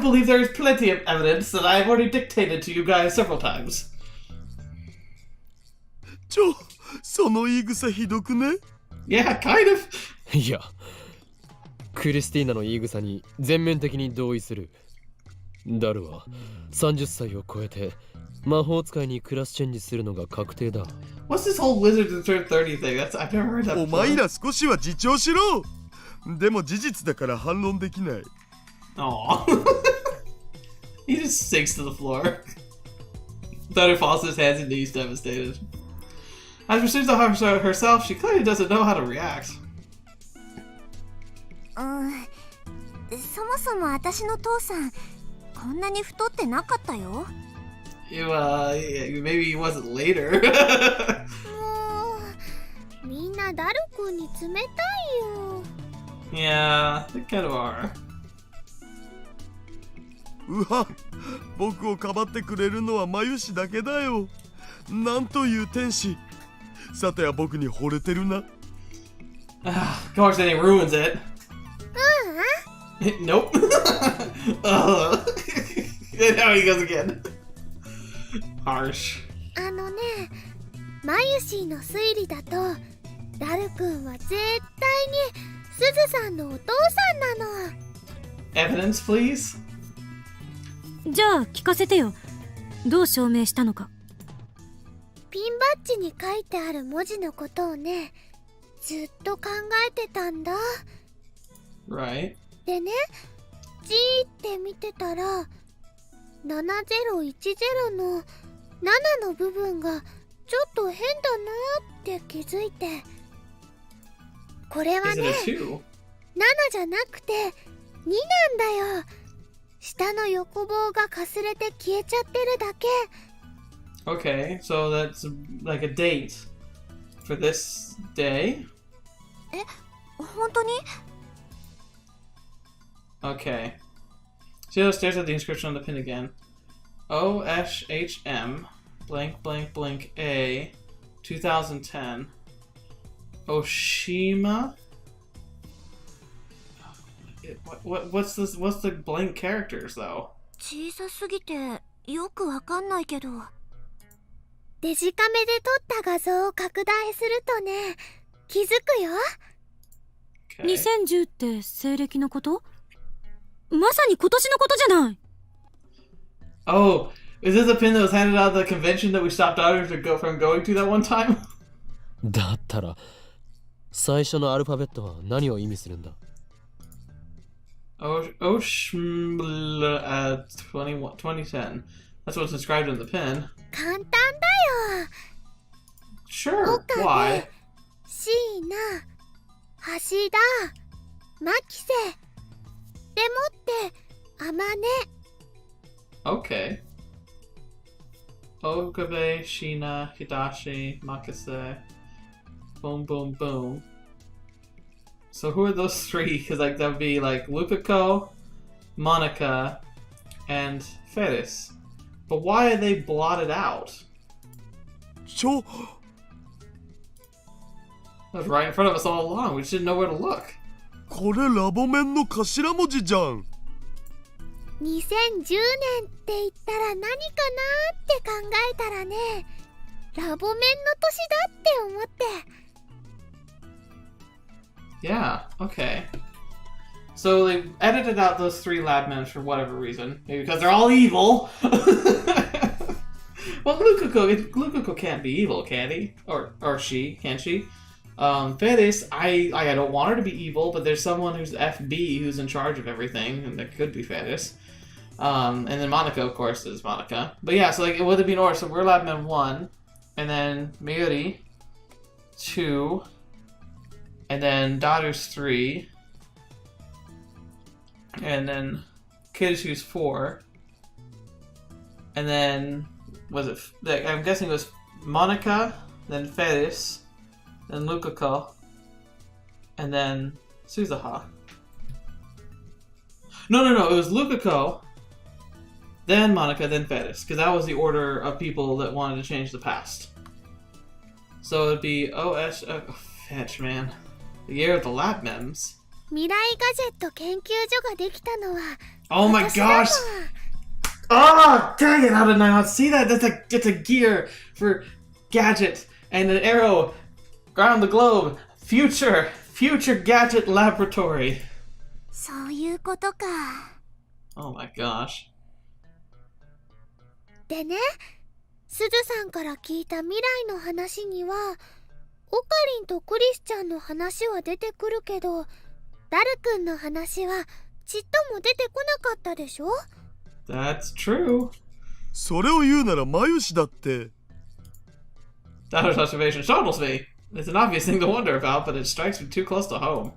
believe there is plenty of evidence that I've already dictated to you guys several times. その言い草ひどくね？ Yeah, kind of. いや、クリスティーナの言い草に全面的に同意する。ダルは30歳を超えて魔法使いにクラスチェンジするのが確定だ。What's this whole wizards in turn 30 thing? I've never heard that お before. 前ら少しは自重しろ。でも事実だから反論できない。Aww. He just sinks to the floor. Thunder falls to his hands and knees, devastated. As for Suzuha herself, she clearly doesn't know how to react. そもそも私の父さんこんなに太ってなかったよ。Maybe he wasn't later. もうみんなダルくんに冷たいよ。Yeah, they kind of are. うわ、僕をかばってくれるのはマユシだけだよ。なんという天使。さては僕に惚れてるな。Of course, then he ruins it. Nope. And now he goes again. Harsh. マユシーの推理だとダルくんは絶対にすずさんのお父さんなの。 Evidence, please? じゃあ聞かせてよ。どう証明したのか。ピンバッジに書いてある文字のことをね、ずっと考えてたんだ。Right. でね、G って見てたら7010の7の部分がちょっと変だなって気づいて、これは Is it ね a 2? 7じゃなくて2なんだよ。下の横棒がかすれて消えちゃってるだけ。 Okay, so that's like a date for this day. 本当に？ Okay. See how it stares at the inscription on the pin again. OSHM blank blank blank A 2010 Oshima. What's this? What's the blank characters though? 小さすぎてよくわかんないけど、デジカメで撮った画像を拡大するとね、気づくよ。 Okay. 2010って西暦のこと？まさに今年のことじゃない。 Oh, is this a pin that was handed out at the convention that we stopped out to go from going to that one time? だったら最初のアルファベットは何を意味するんだ？ 2010. That's what's inscribed in the pin. 簡単だよ。 Sure. Why? 椎名、橋田、牧瀬でもって天音。 Okay. Okabe, Shina, Hidashi, Makase. Boom, boom, boom. So who are those three? Because like that would be like Lukako, Monica, and Ferris. But why are they blotted out? ちょ、 That was right in front of us all along. We just didn't know where to look. これラボメンの頭文字じゃん。2010年って言ったら何かなって考えたらね、ラボメンの年だって思って。 Yeah, okay. So they edited out those three lab men for whatever reason. Maybe because they're all evil. Well, Lukako can't be evil, can he? Or she, can she? Ferris, I don't want her to be evil, but there's someone who's FB who's in charge of everything, and that could be Ferris. And then Monica, of course, is Monica. But yeah, so like it would have been order. So we're Labman 1, and then Mayuri 2, and then Daughters 3, and then Kirishu's 4, and then was it? I'm guessing it was Monica, then Ferris, then Lukako, and then Suzuha. No, it was Lukako, then Monica, then Ferris, because that was the order of people that wanted to change the past. So it'd be fetch, man. The year of the lab mems. 未来ガジェット研究所ができたのは Oh my 私だもん。 gosh! Oh, dang it, how did I not see that? It's a gear for gadget and an arrow around the globe. Future gadget laboratory. そういうことか。 Oh my gosh. でね、すずさんから聞いた未来の話には、オカリンとクリスちゃんの話は出てくるけど、ダルくんの話はちっとも出てこなかったでしょ？ That's true. それを言うならマユシだって。 Daughter's observation startles me. It's an obvious thing to wonder about, but it strikes me too close to home.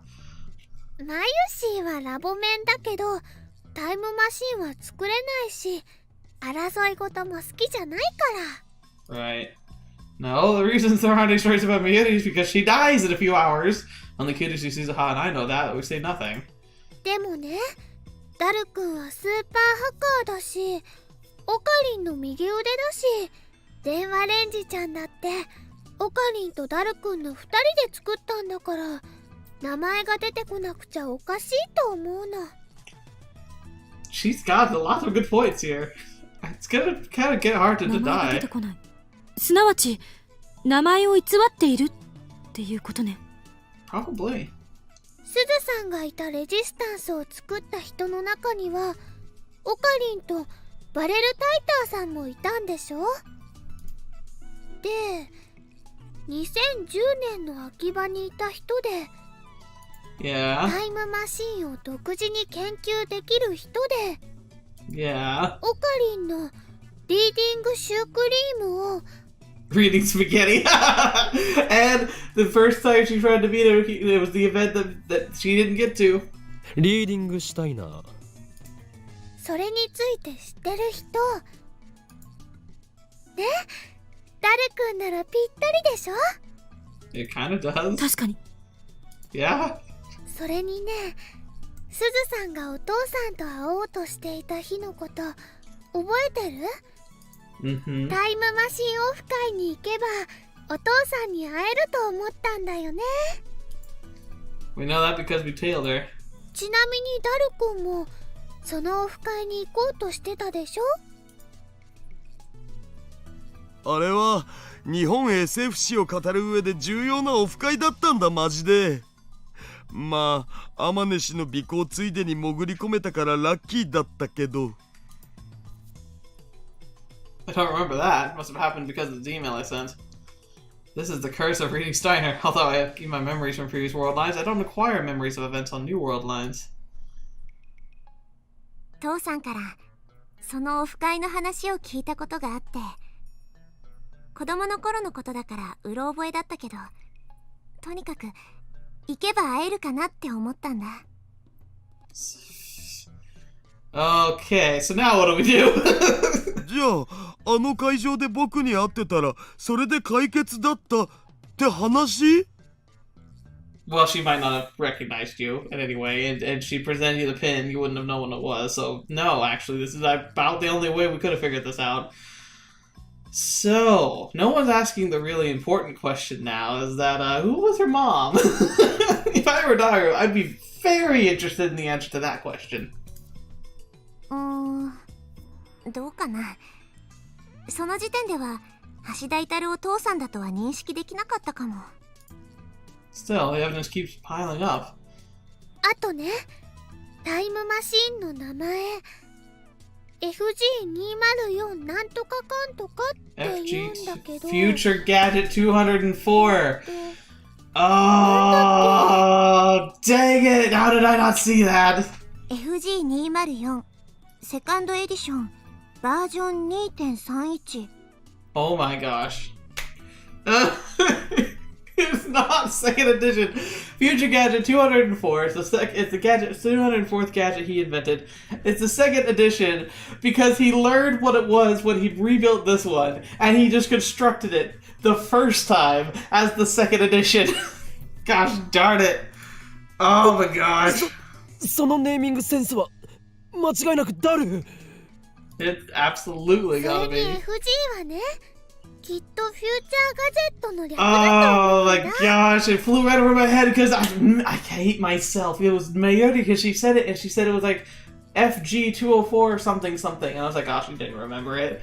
マユシーはラボメンだけど、タイムマシンは作れないし、争い事も好きじゃないから。 Right. No, the reasons there aren't any stories about Miyuri is because she dies in a few hours. Only Kirishi Suzuha and I know that, we say nothing. でもね、ダルくんはスーパーハッカーだし、オカリンの右腕だし、電話レンジちゃんだってオカリンとダルくんの2人で作ったんだから、名前が出てこなくちゃおかしいと思うの。 She's got a lot of good points here. It's gonna kind of get hard to 名前が出 deny. てこない。すなわち名前を偽っているっていうことね。 Probably. すずさんがいたレジスタンスを作った人の中には、オカリンとバレルタイターさんもいたんでしょ？で、2010年の秋葉にいた人で、Yeah. タイムマシンを独自に研究できる人で、 Yeah. オカリンのリーディングシュークリームを Reading spaghetti. And the first time she tried to beat him, it was the event that she didn't get to. リーディングしたいな。それについて知ってる人ね、ダルくんならぴったりでしょ。 It kind of does. 確かに。 Yeah. それにね、すずさんがお父さんと会おうとしていた日のこと覚えてる？ Mm-hmm. タイムマシンオフ会に行けばお父さんに会えると思ったんだよね。 We know that because we tailed her. ちなみにダルくんもそのオフ会に行こうとしてたでしょ。あれは日本 SF 史を語る上で重要なオフ会だったんだ、マジで。まあ天音氏の尾行ついでに潜り込めたからラッキーだったけど。 I don't remember that. It must have happened because of the email I sent. This is the curse of reading Steiner. Although I keep my memories from previous world lines, I don't acquire memories of events on new world lines. 父さんからそのオフ会の話を聞いたことがあって、子供の頃のことだからうろ覚えだったけど、とにかく行けば会えるかなって思ったんだ。 Okay, so now what do we do? じゃああの会場で僕に会ってたらそれで解決だったって話？ Well, she might not have recognized you in any way, and she presented you the pin, you wouldn't have known what it was. So, no, actually, this is about the only way we could have figured this out. So, no one's asking the really important question now, is that, who was her mom? If I were a daughter, I'd be very interested in the answer to that question. どうかな。その時点では橋田至を父さんだとは認識できなかったかも。 Still, the evidence keeps piling up. あとね、タイムマシンの名前 FG204 なんとかかんとかって言うんだけど、 Future Gadget 204. Oh, dang it! How did I not see that? FG204 セカンドエディションバージョン 2.31。 Oh my gosh. It's not second edition. Future Gadget 204. It's the gadget 204th gadget he invented. It's the second edition because he learned what it was when he rebuilt this one, and he just constructed it the first time as the second edition. Gosh darn it. Oh my gosh. そのネーミングセンスは間違いなくダル。 It's absolutely そ gotta れに be. FG はね、きっとフューチャーガジェットの略だと Oh 思うん my だ。 gosh, it flew right over my head because I hate myself. It was Mayuri because she said it and she said it was like FG204 or something something. And I was like, gosh, she didn't remember it.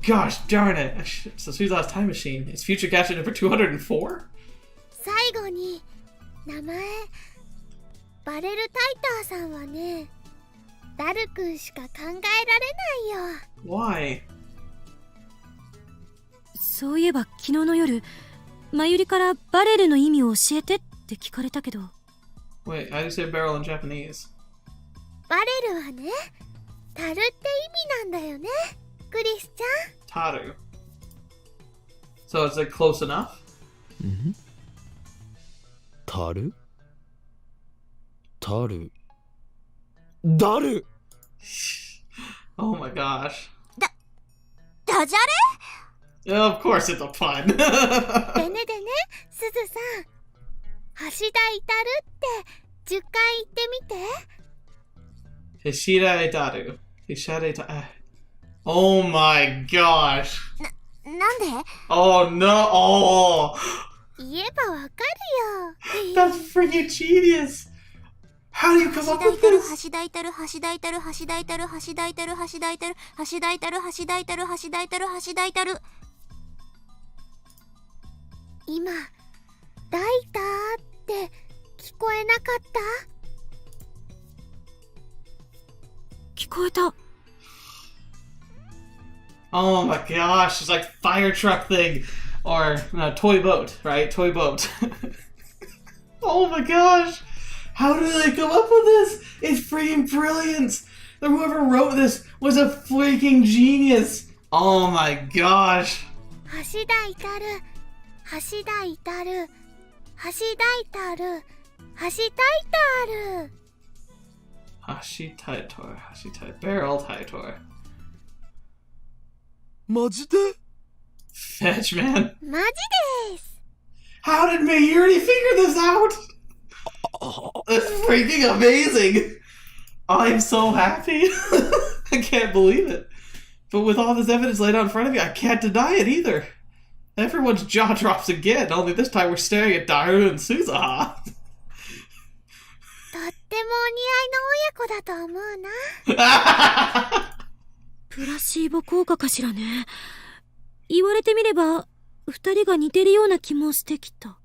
Gosh darn it. So Suzuha's time machine. Is Future Gadget number 204? 最後に名前バレルタイターさんはね、ダルくんしか考えられないよ。 Why? そういえば昨日の夜、まゆりからバレルの意味を教えてって聞かれたけど。 Wait, how do you say barrel in Japanese? バレルはね、タルって意味なんだよね、クリスちゃん。 Taru. So is it close enough? タルタルダル。 Oh my gosh. ダジャ Of course it's a pun. レでねでね、すずさん、橋田至って10回言ってみて。 Hishida Itaru. Hishida Itaru. Oh my gosh. なんで？ Oh no. Oh. 言えばわかるよ。 That's freaking genius. How do you come 橋 up 田 with 至 this? 橋田至橋田至橋田至橋田至橋田至橋田至橋田至橋田至橋田至。今ダイターって聞こえなかった？聞こえた。 Oh my gosh. It's like fire truck thing. Or toy boat, right? Toy boat. Oh my gosh. How did they come up with this? It's freaking brilliant! Whoever wrote this was a freaking genius! Oh my gosh! 橋だいたる橋だいたる橋だいたる橋だいたる Hashi Taitor, Barrel Taitor. マジで Fetch, man. マジです How did Mayuri figure this out? That's freaking amazing! I'm so happy. I can't believe it. But with all this evidence laid out in front of you, I can't deny it either. Everyone's jaw drops again, only this time we're staring at Daru and Suzuha. とってもお似合いの親子だと思うなプラシーボ効果かしらね。言われてみれば二人が似てるような気もしてきた。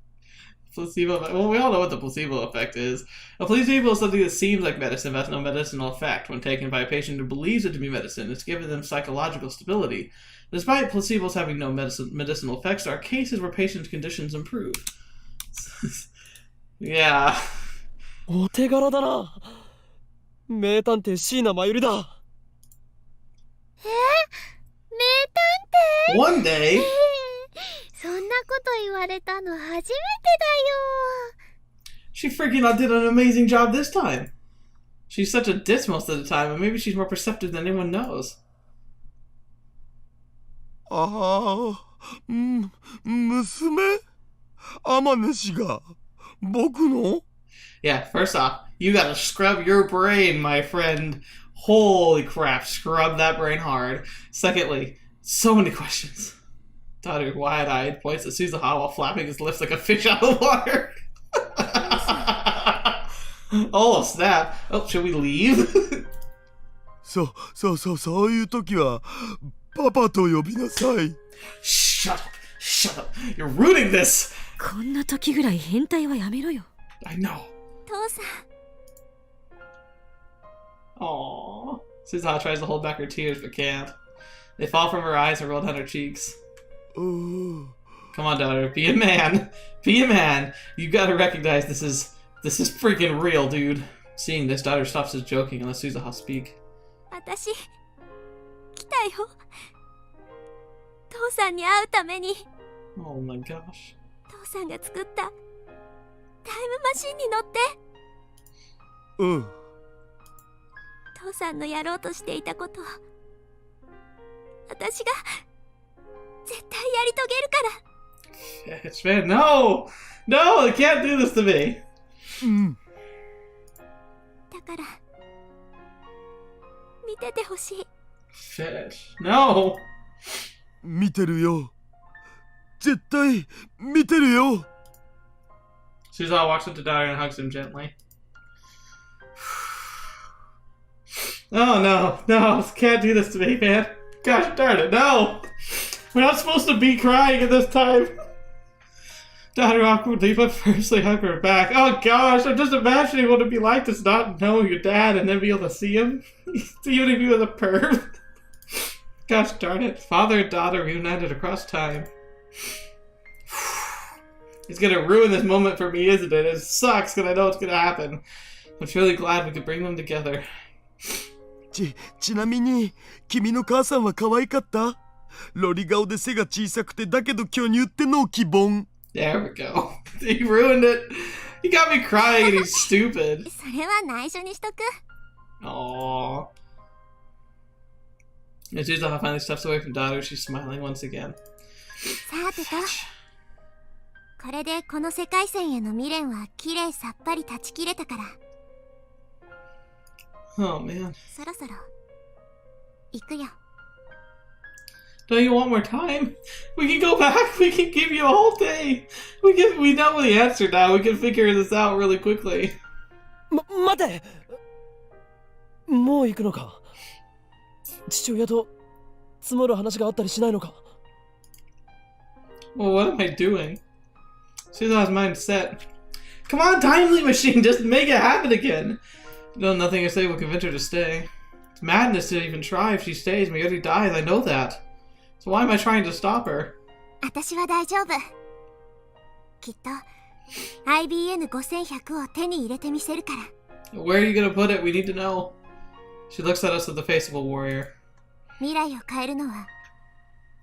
Placebo effect. Well, we all know what the placebo effect is. A placebo is something that seems like medicine but has no medicinal effect. When taken by a patient who believes it to be medicine, it's given them psychological stability. Despite placebos having no medicinal effects, there are cases where patients' conditions improve. Yeah. お手柄だな。名探偵椎名真由里だ。名探偵 One day, そんなこと言われたの初めてだよ she freaking did an amazing job this time. She's such a ditz most of the time, and maybe she's more perceptive than anyone knows. ああ、娘天音氏が僕の Yeah, first off, you gotta scrub your brain, my friend. Holy crap, scrub that brain hard. Secondly, so many questions. Daru, wide-eyed, points at Suzuha while flapping his lips like a fish out of water. Oh, snap. Oh, should we leave? そういう時はパパと呼びなさい。 Shut up. You're ruining this. こんな時ぐらい変態はやめろよ。 I know. 父さん Aww. Suzuha tries to hold back her tears but can't. They fall from her eyes and roll down her cheeks. おー Come on, Daru. Be a man. Be a man. You gotta recognize this is freaking real, dude. Seeing this, Daru stops his joking and lets Suzuha speak. 私来たよ父さんに会うために Oh my gosh. 父さんが作ったタイムマシンに乗ってうん。父さんのやろうとしていたことを私が絶対やり遂げるから Fetch, man. No! No! They can't do this to me! うん。だから見ててほしい Fetch. No! 見てるよ。絶対見てるよ。 Suzuha walks up to Daru and hugs him gently. Oh no, can't do this to me, man. Gosh darn it, no! We're not supposed to be crying at this time. Daru awkwardly but firmly hugged her back. Oh gosh, I'm just imagining what it'd be like to not know your dad and then be able to see him. Even if he was a perv. Gosh darn it. Father and daughter reunited across time. It's gonna ruin this moment for me, isn't it? It sucks because I know it's gonna happen. I'm really glad we could bring them together. ちなみに君の母さんは可愛かった？ロリ顔で背が小さくてだけど巨乳ってのを希望。 There we go. He ruined it. He got me crying and he's stupid. それは内緒にしとく Aww. As Suzuha finally steps away from Daru, she's smiling once again. さてとこれでこの世界線への未練はきれいさっぱり断ち切れたから Oh man. そろそろ行くよ Don't you want more time? We can go back. We can give you a whole day. We know the answer now. We can figure this out really quickly. 待て。もう行くのか。父親と積もる話があったりしないのか。 Well, what am I doing? Suzuha's mind set. Come on, timely machine, just make it happen again. No, nothing I say will convince her to stay. It's madness to even try. If she stays, Mayuri dies. I know that. So why am I trying to stop her? 私は大丈夫きっと IBN5100 を手に入れてみせるから。 Where are you gonna put it? We need to know. She looks at us with the face of a warrior. 未来を変えるのは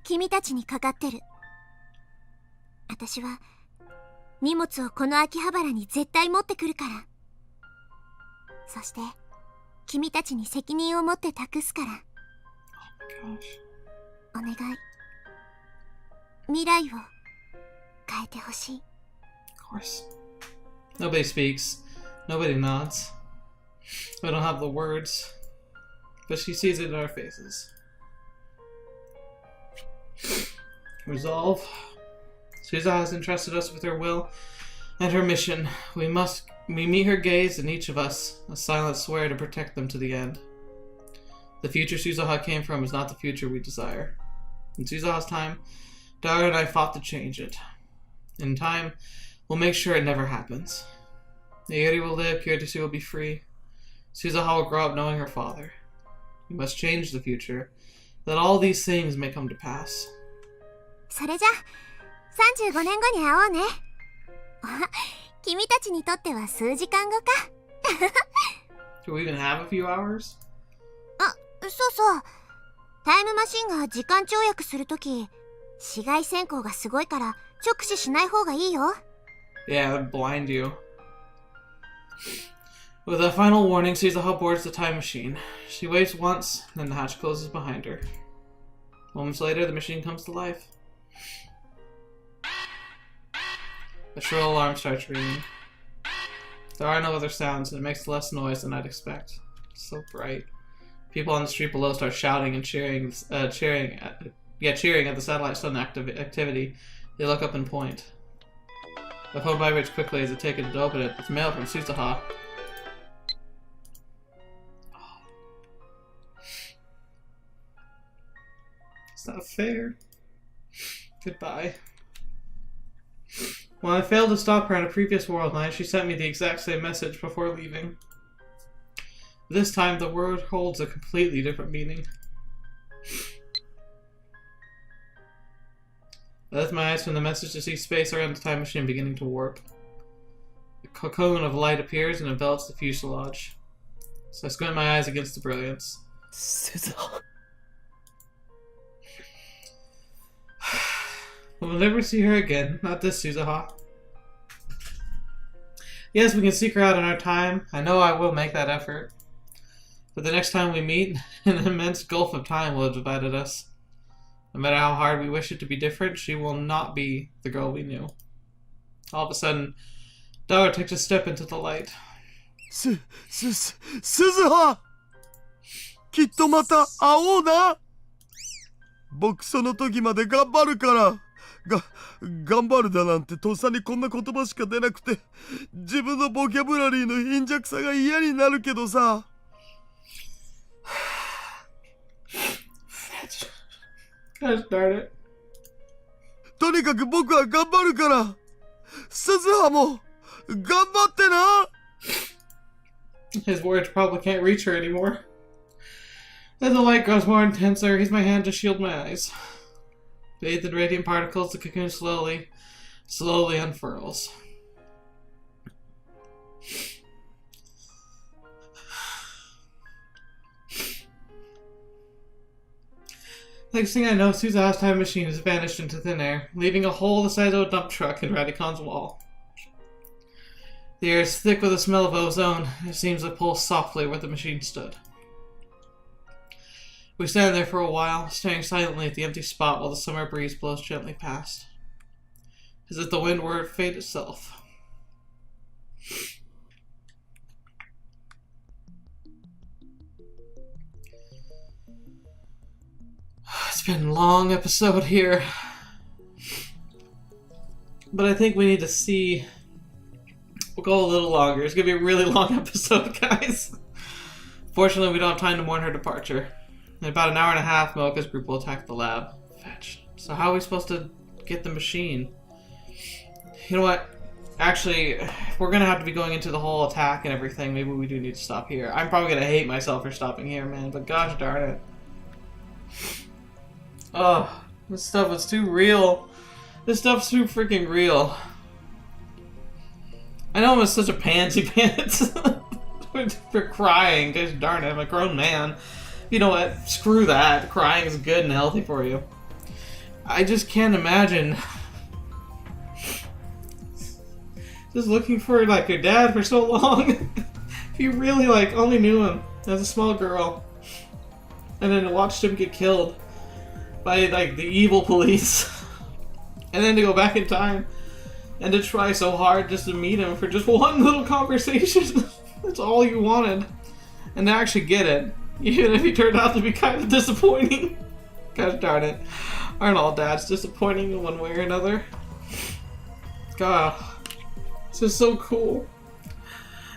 君たちにかかってる。私は荷物をこの秋葉原に絶対持ってくるから。そして君たちに責任を持って託すから。 Oh my gosh. お願い、未来を変えてほしい。 Of course. Nobody speaks. Nobody nods. We don't have the words. But she sees it in our faces. Resolve. Suzuha has entrusted us with her will and her mission. We meet her gaze and each of us a silent swear to protect them to the end. The future Suzuha came from is not the future we desire. In Suzuha's time, Dara and I fought to change it. In time, we'll make sure it never happens. Nayori will live, Kyotosu will be free. Suzuha will grow up knowing her father. We must change the future, that all these things may come to pass. それじゃ35年後に会おうね。あ、君たちにとっては数時間後か。Do we even have a few hours? あ、そうそう。タイムマシンが時間跳躍するとき、紫外線光がすごいから直視しない方がいいよ。Yeah, it would blind you. With a final warning, Suzuha boards the time machine. She waves once, then the hatch closes behind her. Moments later, the machine comes to life. The shrill alarm starts ringing. There are no other sounds, and it makes less noise than I'd expect. It's so bright. People on the street below start shouting and cheering at the satellite sun activity. They look up and point. The phone vibrates quickly as I take it to open it. It's mail from Suzuha. It's not fair. Goodbye. When I failed to stop her on a previous world night, she sent me the exact same message before leaving. This time, the word holds a completely different meaning. I lift my eyes from the message to see space around the time machine beginning to warp. A cocoon of light appears and envelops the fuselage. So I squint my eyes against the brilliance. Suzuha. We'll never see her again. Not this Suzuha. Yes, we can seek her out in our time. I know I will make that effort. But the next time we meet, an immense gulf of time will have divided us. No matter how hard we wish it to be different, she will not be the girl we knew. All of a sudden, Dara takes a step into the light. Suzuha! きっとまた会おうな。僕その時まで頑張るから。頑張るだなんてとっさにこんな言葉しか出なくて、自分のボキャブラリーの貧弱さが嫌になるけどさ。Gosh darn it. とにかく僕は頑張るから。Suzuhaも頑張ってな。His words probably can't reach her anymore. As the light grows more intense, I raise my hand to shield my eyes. Bathed in radiant particles, the cocoon slowly unfurls. Next thing I know, Suzuha's time machine has vanished into thin air, leaving a hole the size of a dump truck in Radicon's wall. The air is thick with the smell of ozone. It seems to pulse softly where the machine stood. We stand there for a while, staring silently at the empty spot while the summer breeze blows gently past. As if the wind were fate itself. It's been a long episode here. But I think we need to see... We'll go a little longer. It's gonna be a really long episode, guys. Fortunately, we don't have time to mourn her departure. In about an hour and a half, Mocha's group will attack the lab. Fetch. So how are we supposed to get the machine? You know what? Actually, if we're gonna have to be going into the whole attack and everything, maybe we do need to stop here. I'm probably gonna hate myself for stopping here, man, but gosh darn it. Oh, this stuff was too real. This stuff's too freaking real. I know I'm such a pansy pants for crying, because darn it, I'm a grown man. You know what? Screw that. Crying is good and healthy for you. I just can't imagine just looking for like your dad for so long. If you really like only knew him as a small girl, and then watched him get killed by like the evil police, and then to go back in time and to try so hard just to meet him for just one little conversation. That's all you wanted, and to actually get it, even if he turned out to be kind of disappointing. Gosh darn it. Aren't all dads disappointing in one way or another? God. It's just so cool.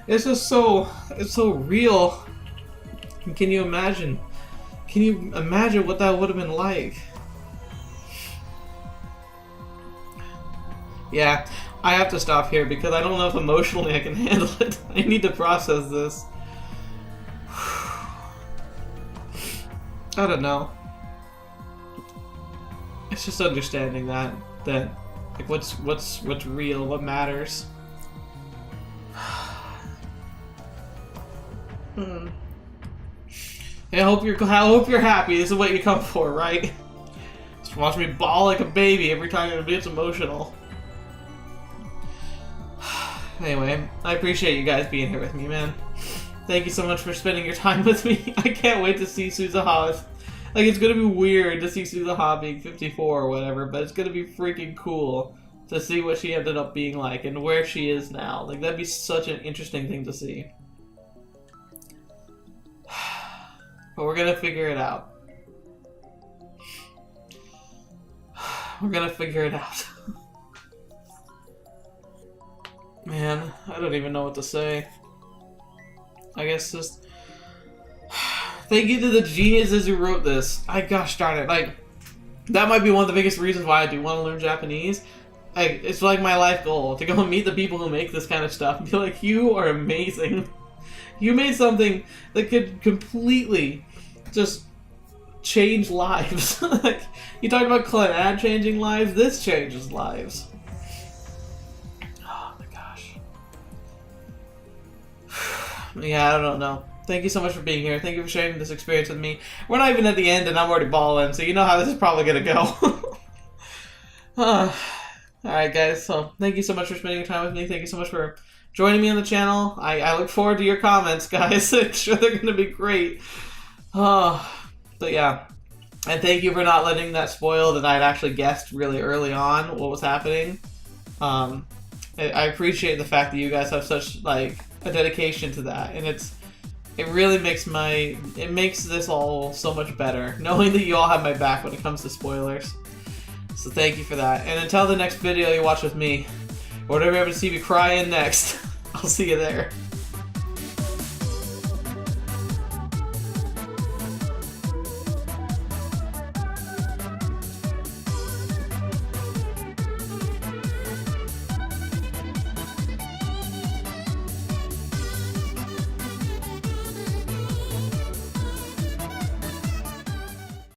It's just so... It's so real. And can you imagine? Can you imagine what that would have been like? Yeah, I have to stop here because I don't know if emotionally I can handle it. I need to process this. I don't know. It's just understanding that like what's real, what matters. I hope you're happy. This is what you come for, right? Just watch me bawl like a baby every time it gets emotional. Anyway, I appreciate you guys being here with me, man. Thank you so much for spending your time with me. I can't wait to see Suzuha. Like, it's gonna be weird to see Suzuha being 54 or whatever, but it's gonna be freaking cool to see what she ended up being like and where she is now. Like, that'd be such an interesting thing to see. But we're gonna figure it out. We're gonna figure it out. Man, I don't even know what to say. I guess just... Thank you to the geniuses who wrote this. Gosh darn it, like, that might be one of the biggest reasons why I do want to learn Japanese. Like, it's like my life goal, to go and meet the people who make this kind of stuff and be like, you are amazing. You made something that could completely just change lives. Like, you talk about Clan changing lives, this changes lives. Oh my gosh. Yeah, I don't know. Thank you so much for being here. Thank you for sharing this experience with me. We're not even at the end and I'm already balling, so you know how this is probably gonna go. Alright guys, so thank you so much for spending your time with me. Thank you so much for joining me on the channel. I look forward to your comments, guys. I'm sure they're gonna be great. But yeah. And thank you for not letting that spoil that I'd actually guessed really early on what was happening. I appreciate the fact that you guys have such like a dedication to that, and it really makes this all so much better, knowing that you all have my back when it comes to spoilers. So thank you for that. And until the next video you watch with me, or whatever you ever see me cry in next, I'll see you there.